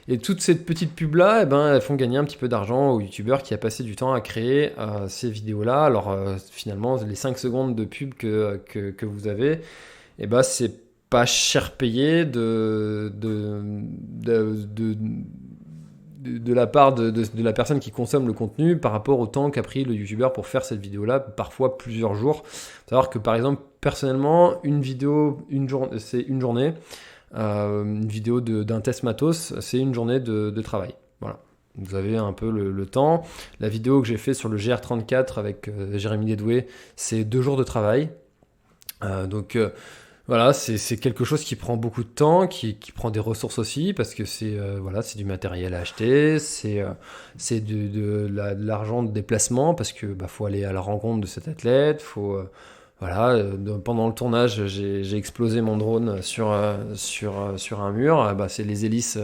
Et toutes ces petites pubs-là, elles font gagner un petit peu d'argent au youtubeur qui a passé du temps à créer ces vidéos-là. Alors finalement, les 5 secondes de pub que vous avez, c'est pas cher payé de la part de la personne qui consomme le contenu par rapport au temps qu'a pris le youtubeur pour faire cette vidéo-là, parfois plusieurs jours. Faut savoir que par exemple, personnellement, une vidéo, c'est une journée. Une vidéo d'un test matos, c'est une journée de travail. Voilà. Vous avez un peu le temps. La vidéo que j'ai fait sur le GR34 avec Jérémy Dédoué, c'est 2 jours de travail. Voilà, c'est quelque chose qui prend beaucoup de temps, qui prend des ressources aussi, parce que c'est du matériel à acheter, c'est de l'argent de déplacement, parce que faut aller à la rencontre de cet athlète, faut Voilà, pendant le tournage, j'ai explosé mon drone sur un mur. C'est les hélices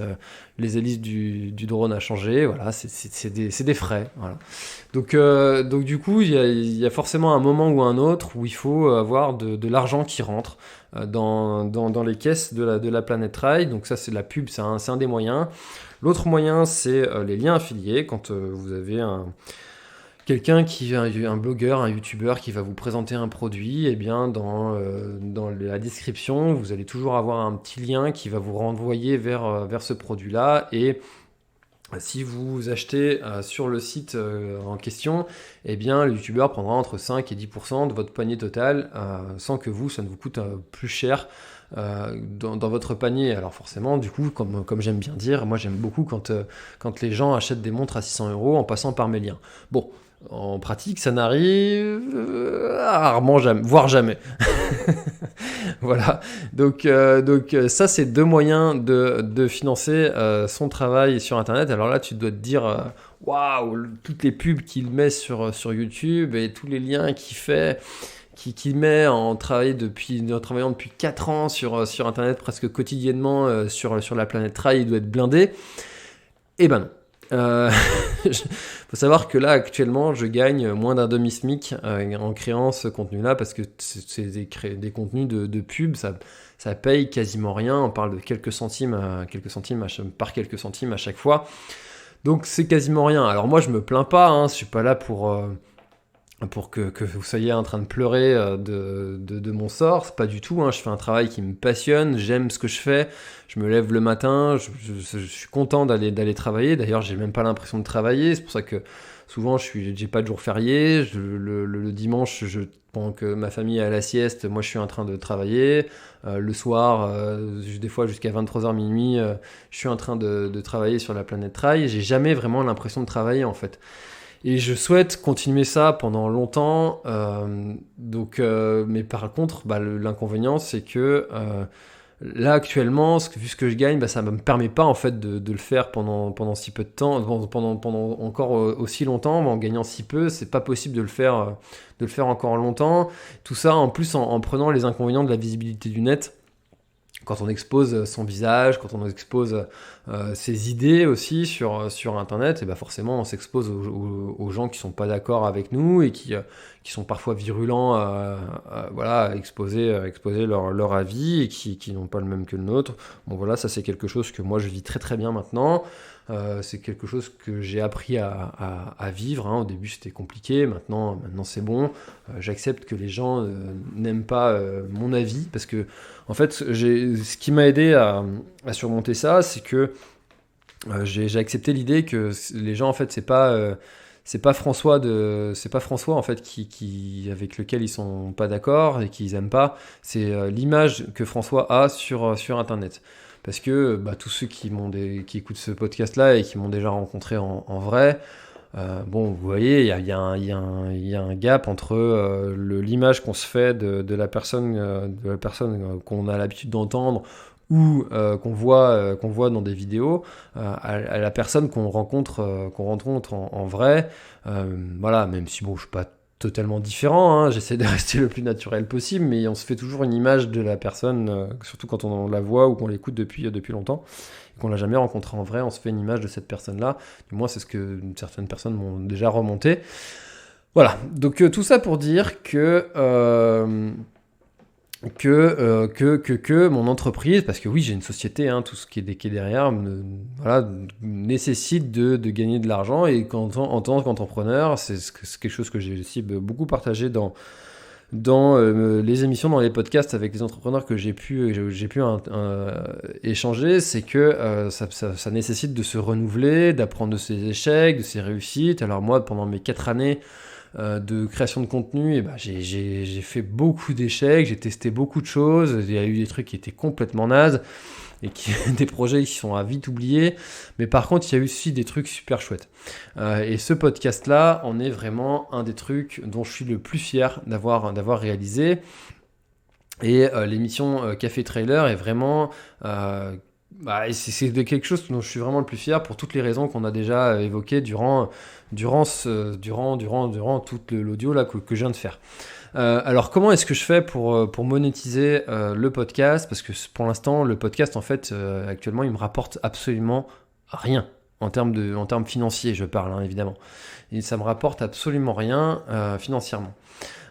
du drone à changer. Voilà, c'est des frais. Voilà. Donc du coup, il y a forcément un moment ou un autre où il faut avoir de l'argent qui rentre dans les caisses de la Planète Rail. Donc ça, c'est la pub, c'est un des moyens. L'autre moyen, c'est les liens affiliés. Quand vous avez quelqu'un un blogueur, un youtubeur qui va vous présenter un produit, eh bien dans la description, vous allez toujours avoir un petit lien qui va vous renvoyer vers ce produit-là. Et si vous achetez sur le site en question, eh bien le youtubeur prendra entre 5 et 10% de votre panier total sans que ça ne vous coûte plus cher dans votre panier. Alors forcément, du coup, comme j'aime bien dire, moi j'aime beaucoup quand les gens achètent des montres à 600 € en passant par mes liens. Bon, en pratique, ça n'arrive rarement, jamais, voire jamais. Voilà. Donc ça, c'est deux moyens de financer son travail sur Internet. Alors là, tu dois te dire, waouh, toutes les pubs qu'il met sur YouTube et tous les liens qu'il met en travaillant depuis 4 ans sur Internet presque quotidiennement sur la planète Rail, il doit être blindé. Eh ben non. Faut savoir que là actuellement je gagne moins d'un demi-SMIC en créant ce contenu là parce que c'est des contenus de pub, ça paye quasiment rien, on parle de quelques centimes par quelques centimes à chaque fois, donc c'est quasiment rien. Alors moi je me plains pas, je suis pas là pour que vous soyez en train de pleurer de mon sort, c'est pas du tout, je fais un travail qui me passionne, j'aime ce que je fais, je me lève le matin, je suis content d'aller travailler, d'ailleurs j'ai même pas l'impression de travailler, c'est pour ça que souvent j'ai pas de jour férié, le dimanche, pendant que ma famille est à la sieste, moi je suis en train de travailler, le soir, des fois jusqu'à 23h minuit, je suis en train de travailler sur la planète Rail, j'ai jamais vraiment l'impression de travailler en fait. Et je souhaite continuer ça pendant longtemps. Mais par contre, l'inconvénient, c'est que là, actuellement, vu ce que je gagne, ça ne me permet pas en fait de le faire pendant si peu de temps, pendant encore aussi longtemps. En gagnant si peu, c'est pas possible de le faire encore longtemps. Tout ça, en plus, en prenant les inconvénients de la visibilité du net. Quand on expose son visage, quand on expose ses idées aussi sur Internet, et forcément on s'expose aux gens qui sont pas d'accord avec nous et qui sont parfois virulents, à exposer leur avis et qui n'ont pas le même que le nôtre. Bon voilà, ça c'est quelque chose que moi je vis très très bien maintenant. C'est quelque chose que j'ai appris à vivre. Au début c'était compliqué, maintenant c'est bon. J'accepte que les gens n'aiment pas mon avis parce que en fait ce qui m'a aidé à surmonter ça, c'est que j'ai accepté l'idée que les gens en fait c'est pas François en fait avec lequel ils sont pas d'accord et qu'ils aiment pas, c'est l'image que François a sur Internet. Parce que tous ceux qui écoutent ce podcast-là et qui m'ont déjà rencontré en vrai, vous voyez, il y a un gap entre l'image qu'on se fait de la personne qu'on a l'habitude d'entendre ou qu'on voit dans des vidéos, à la personne qu'on rencontre en vrai. Voilà, même si je suis pas totalement différent, j'essaie de rester le plus naturel possible, mais on se fait toujours une image de la personne, surtout quand on la voit ou qu'on l'écoute depuis longtemps, et qu'on l'a jamais rencontré en vrai, on se fait une image de cette personne-là, du moins c'est ce que certaines personnes m'ont déjà remonté. Voilà, donc tout ça pour dire que mon entreprise, parce que oui j'ai une société, tout ce qui est derrière, nécessite de gagner de l'argent, et en tant qu'entrepreneur, c'est quelque chose que j'ai aussi beaucoup partagé dans les émissions, dans les podcasts avec les entrepreneurs que j'ai pu échanger, c'est que ça nécessite de se renouveler, d'apprendre de ses échecs, de ses réussites. Alors moi, pendant mes 4 années de création de contenu, j'ai fait beaucoup d'échecs, j'ai testé beaucoup de choses, il y a eu des trucs qui étaient complètement nazes, et des projets qui sont à vite oublier, mais par contre il y a eu aussi des trucs super chouettes, et ce podcast là en est vraiment un des trucs dont je suis le plus fier d'avoir réalisé. Et l'émission Café Trailer est vraiment c'est quelque chose dont je suis vraiment le plus fier pour toutes les raisons qu'on a déjà évoquées durant tout l'audio là que je viens de faire. Alors comment est-ce que je fais pour monétiser le podcast? Parce que pour l'instant, le podcast, en fait, actuellement, il me rapporte absolument rien. En termes financiers, je parle, hein, évidemment. Et ça me rapporte absolument rien financièrement.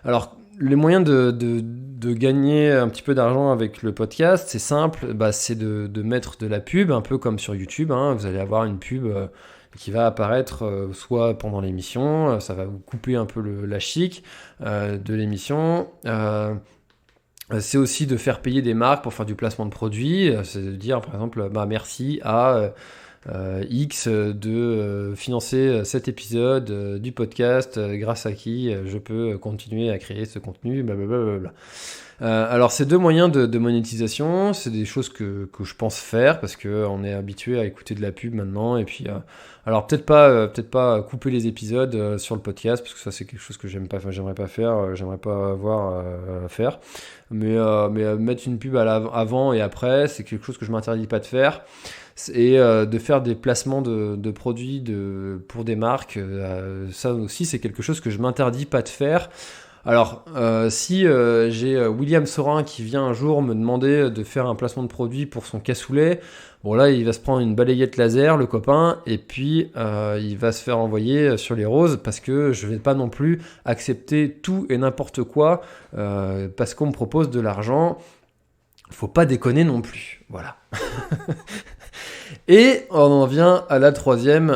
Alors, les moyens de gagner un petit peu d'argent avec le podcast, c'est simple, c'est de mettre de la pub, un peu comme sur YouTube, hein. Vous allez avoir une pub qui va apparaître soit pendant l'émission, ça va vous couper un peu la chic de l'émission. C'est aussi de faire payer des marques pour faire du placement de produits, c'est de dire par exemple merci à X de financer cet épisode du podcast grâce à qui je peux continuer à créer ce contenu, blablabla. Alors ces deux moyens de monétisation, c'est des choses que je pense faire parce qu'on est habitué à écouter de la pub maintenant et puis alors peut-être pas couper les épisodes sur le podcast parce que ça c'est quelque chose que j'aimerais pas faire, j'aimerais pas avoir à faire, mais mettre une pub avant et après c'est quelque chose que je m'interdis pas de faire. Et de faire des placements de produits pour des marques, ça aussi c'est quelque chose que je m'interdis pas de faire. Alors si j'ai William Sorin qui vient un jour me demander de faire un placement de produit pour son cassoulet, bon là il va se prendre une balayette laser le copain et puis il va se faire envoyer sur les roses parce que je vais pas non plus accepter tout et n'importe quoi parce qu'on me propose de l'argent. Faut pas déconner non plus, voilà. Et on en vient à la troisième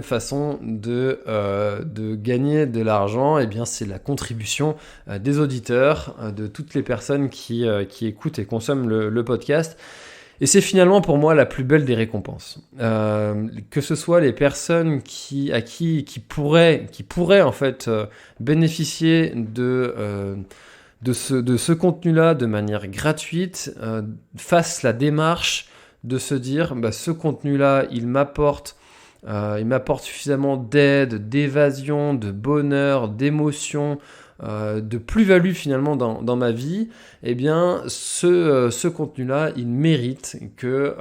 façon de gagner de l'argent, et bien c'est la contribution des auditeurs, de toutes les personnes qui écoutent et consomment le podcast. Et c'est finalement pour moi la plus belle des récompenses. Que ce soit les personnes qui pourraient en fait bénéficier de ce contenu-là de manière gratuite, fassent la démarche de se dire ce contenu-là, il m'apporte suffisamment d'aide, d'évasion, de bonheur, d'émotion, de plus-value finalement dans ma vie, eh bien ce contenu-là, il mérite que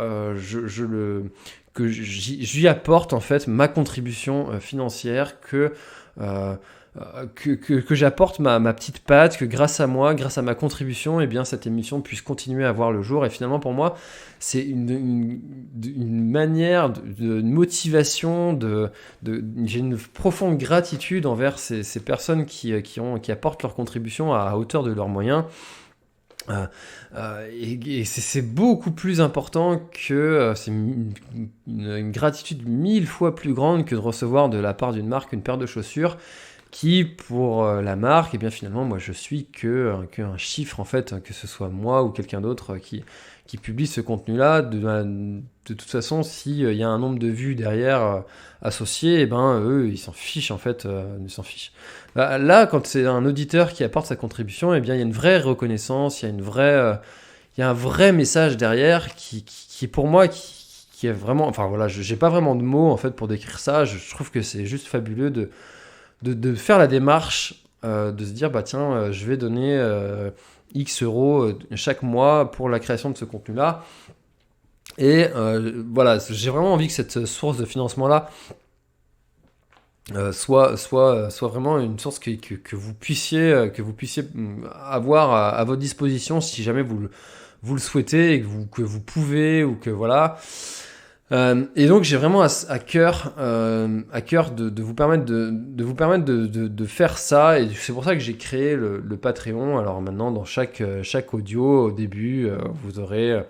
j'y apporte en fait ma contribution financière, que j'apporte ma petite patte, que grâce à moi, grâce à ma contribution, eh bien cette émission puisse continuer à voir le jour. Et finalement pour moi c'est une manière une motivation j'ai une profonde gratitude envers ces personnes qui apportent leur contribution à hauteur de leurs moyens. Et c'est beaucoup plus important que c'est une gratitude 1000 fois plus grande que de recevoir de la part d'une marque une paire de chaussures qui pour la marque, et bien finalement moi je suis qu'un chiffre en fait, que ce soit moi ou quelqu'un d'autre qui publie ce contenu-là. De toute façon, s'il y a un nombre de vues derrière associé, et ben eux ils s'en fichent en fait, ils s'en fichent. Là, quand c'est un auditeur qui apporte sa contribution, et bien il y a une vraie reconnaissance, il y a un vrai message derrière qui pour moi qui est vraiment, enfin voilà, j'ai pas vraiment de mots en fait pour décrire ça. Je trouve que c'est juste fabuleux de faire la démarche, de se dire tiens, je vais donner X euros chaque mois pour la création de ce contenu-là. Et voilà, j'ai vraiment envie que cette source de financement-là soit vraiment une source que vous puissiez avoir à votre disposition si jamais vous le souhaitez et que vous pouvez, ou que voilà. Et donc j'ai vraiment à cœur de vous permettre de faire ça, et c'est pour ça que j'ai créé le Patreon. Alors maintenant dans chaque audio au début vous aurez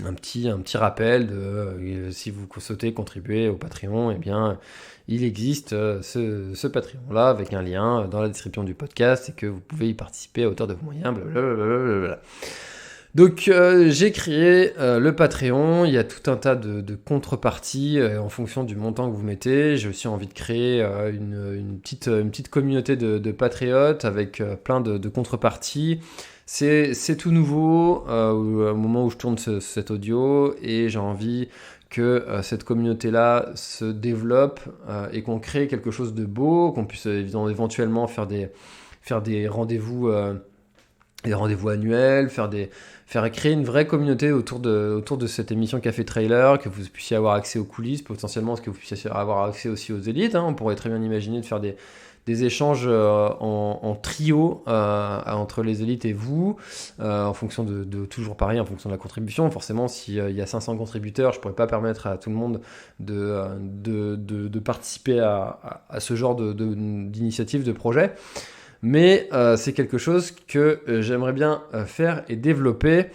un petit rappel de si vous souhaitez contribuer au Patreon, eh bien il existe ce Patreon là avec un lien dans la description du podcast et que vous pouvez y participer à hauteur de vos moyens, blablabla. Donc j'ai créé le Patreon, il y a tout un tas de contreparties en fonction du montant que vous mettez. J'ai aussi envie de créer une petite communauté de patriotes avec plein de contreparties. C'est tout nouveau au moment où je tourne cet audio, et j'ai envie que cette communauté-là se développe et qu'on crée quelque chose de beau, qu'on puisse éventuellement faire des rendez-vous des rendez-vous annuels, faire créer une vraie communauté autour de cette émission Café Trailer, que vous puissiez avoir accès aux coulisses, potentiellement, que vous puissiez avoir accès aussi aux élites. On pourrait très bien imaginer de faire des échanges en trio entre les élites et vous, en fonction de toujours pareil, en fonction de la contribution. Forcément, s'il y a 500 contributeurs, je ne pourrais pas permettre à tout le monde de participer à ce genre d'initiative, de projet. Mais c'est quelque chose que j'aimerais bien faire et développer.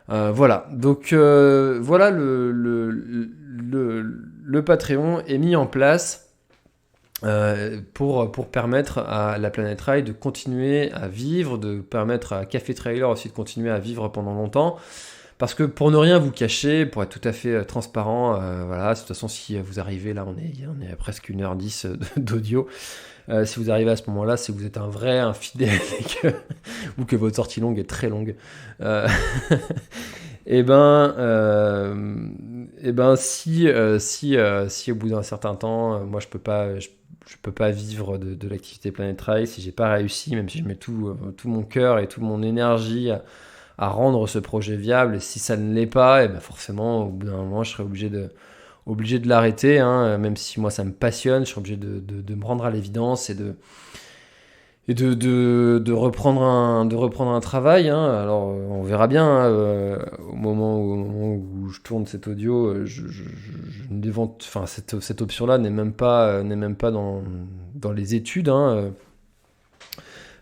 Voilà, donc voilà, le Patreon est mis en place pour permettre à la Planète Rail de continuer à vivre, de permettre à Café Trailer aussi de continuer à vivre pendant longtemps. Parce que pour ne rien vous cacher, pour être tout à fait transparent, voilà, de toute façon, si vous arrivez là, on est à presque 1h10 d'audio. Si vous arrivez à ce moment-là, c'est que vous êtes un fidèle ou que votre sortie longue est très longue. Et si au bout d'un certain temps, moi je peux pas vivre de l'activité Planète Rail, si j'ai pas réussi, même si je mets tout mon cœur et toute mon énergie à rendre ce projet viable, et si ça ne l'est pas, et forcément au bout d'un moment je serai obligé de l'arrêter, même si moi ça me passionne, je serai obligé de me rendre à l'évidence et de reprendre un travail. Alors on verra bien, au moment où je tourne cet audio, cette option-là n'est même pas dans les études.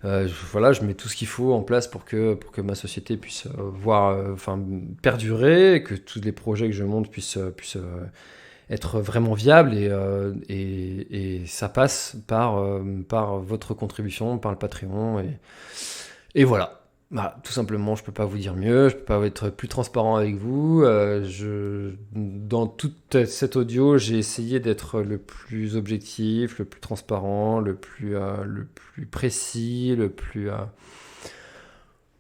Voilà, je mets tout ce qu'il faut en place pour que ma société puisse perdurer, et que tous les projets que je monte puissent être vraiment viables, et ça passe par votre contribution, par le Patreon, et voilà. Bah, tout simplement, je peux pas vous dire mieux, je peux pas être plus transparent avec vous. Dans toute cette audio, j'ai essayé d'être le plus objectif, le plus transparent, le plus précis,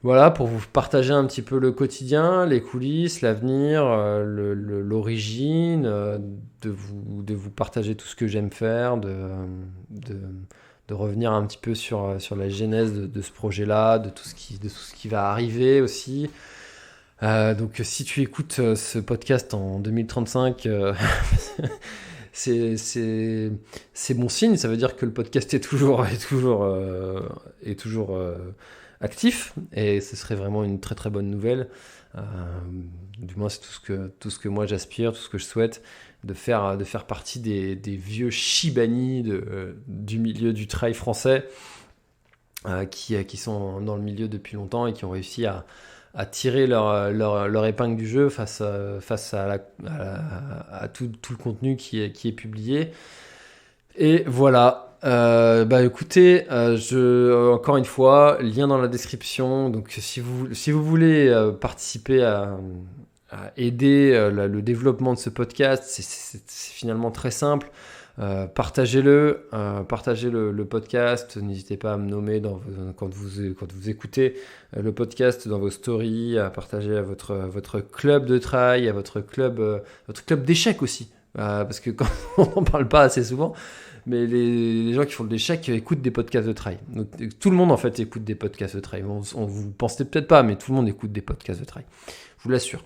voilà, pour vous partager un petit peu le quotidien, les coulisses, l'avenir, l'origine, de vous partager tout ce que j'aime faire, de revenir un petit peu sur la genèse de ce projet-là, de tout ce qui va arriver aussi. Donc si tu écoutes ce podcast en 2035, c'est bon signe, ça veut dire que le podcast est toujours actif, et ce serait vraiment une très très bonne nouvelle. Du moins c'est tout ce que moi j'aspire, tout ce que je souhaite, de faire partie des vieux Chibani du milieu du trail français, qui sont dans le milieu depuis longtemps et qui ont réussi à tirer leur épingle du jeu face à tout le contenu qui est publié. Et voilà. Écoutez, encore une fois, lien dans la description. Donc si vous voulez participer à aider le développement de ce podcast, c'est finalement très simple. Partagez-le podcast. N'hésitez pas à me nommer quand vous écoutez le podcast dans vos stories, à partager à votre club de trail, à votre club d'échecs aussi, parce que quand on n'en parle pas assez souvent, mais les gens qui font de l'échec écoutent des podcasts de trail. Donc, tout le monde en fait écoute des podcasts de trail. On vous pensez peut-être pas, mais tout le monde écoute des podcasts de trail. Je vous l'assure.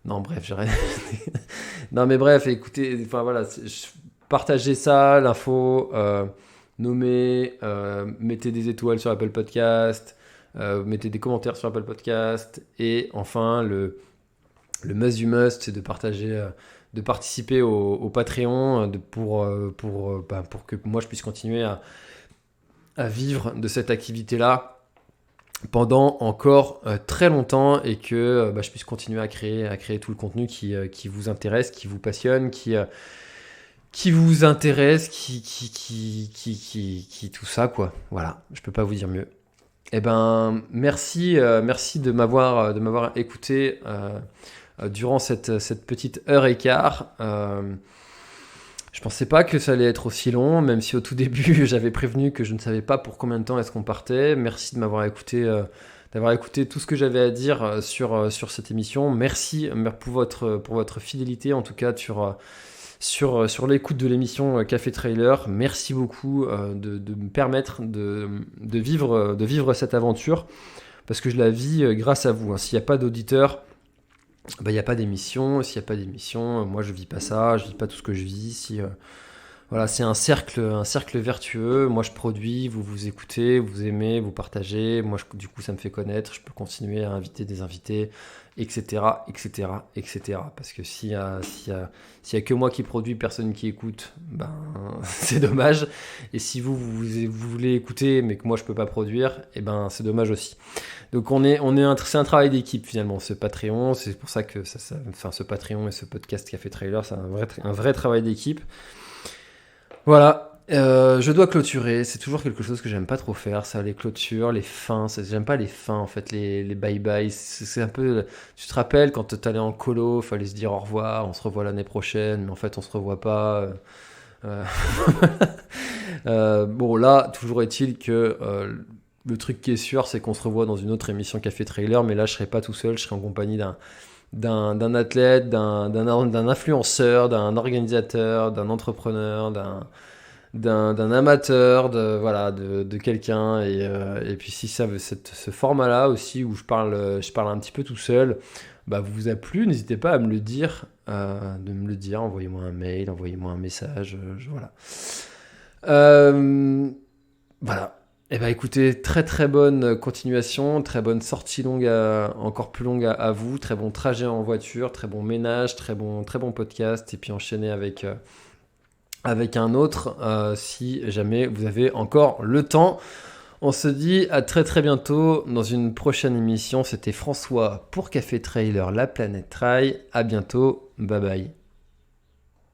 Non, bref, j'ai rien. Non, mais bref, écoutez, enfin voilà, partagez ça, l'info, nommez, mettez des étoiles sur Apple Podcast, mettez des commentaires sur Apple Podcast, et enfin le must du must, c'est de partager, de participer au Patreon, pour que moi je puisse continuer à vivre de cette activité-là pendant encore très longtemps, et que je puisse continuer à créer tout le contenu qui vous intéresse, qui vous passionne, qui vous intéresse, qui tout ça, quoi. Voilà, je peux pas vous dire mieux. Merci de m'avoir écouté durant cette petite heure et quart. Je pensais pas que ça allait être aussi long, même si au tout début j'avais prévenu que je ne savais pas pour combien de temps est-ce qu'on partait. Merci de m'avoir écouté, d'avoir écouté tout ce que j'avais à dire sur cette émission. Merci pour votre fidélité, en tout cas sur l'écoute de l'émission Café Trailer. Merci beaucoup de me permettre de vivre cette aventure parce que je la vis grâce à vous. S'il n'y a pas d'auditeurs, il n'y a pas d'émission. S'il n'y a pas d'émission, moi je vis pas ça, je vis pas tout ce que je vis. Voilà, c'est un cercle vertueux. Moi, je produis, vous écoutez, vous aimez, vous partagez. Moi, du coup, ça me fait connaître. Je peux continuer à inviter des invités, etc., etc., etc. Parce que s'il y a que moi qui produis, personne qui écoute, ben, c'est dommage. Et si vous voulez écouter, mais que moi, je peux pas produire, et ben, c'est dommage aussi. Donc, c'est un travail d'équipe finalement. Ce Patreon, c'est pour ça que ce Patreon et ce podcast Café Trailer, c'est un vrai travail d'équipe. Voilà, je dois clôturer, c'est toujours quelque chose que j'aime pas trop faire, ça, les clôtures, les fins, j'aime pas les fins en fait, les bye-bye, c'est un peu, tu te rappelles quand t'allais en colo, fallait se dire au revoir, on se revoit l'année prochaine, mais en fait on se revoit pas. euh, bon là, toujours est-il que le truc qui est sûr, c'est qu'on se revoit dans une autre émission Café Trailer, mais là je serai pas tout seul, je serai en compagnie d'un athlète, d'un influenceur, d'un organisateur, d'un entrepreneur, d'un amateur, de quelqu'un. Et puis si ça veut ce format-là aussi, où je parle un petit peu tout seul, bah, vous a plu, n'hésitez pas à me le dire, envoyez-moi un mail, envoyez-moi un message, voilà. Voilà. Eh ben écoutez, très très bonne continuation, très bonne sortie longue, encore plus longue à vous, très bon trajet en voiture, très bon ménage, très bon podcast, et puis enchaîner avec un autre si jamais vous avez encore le temps. On se dit à très très bientôt dans une prochaine émission. C'était François pour Café Trailer, la planète Trail. À bientôt, bye bye.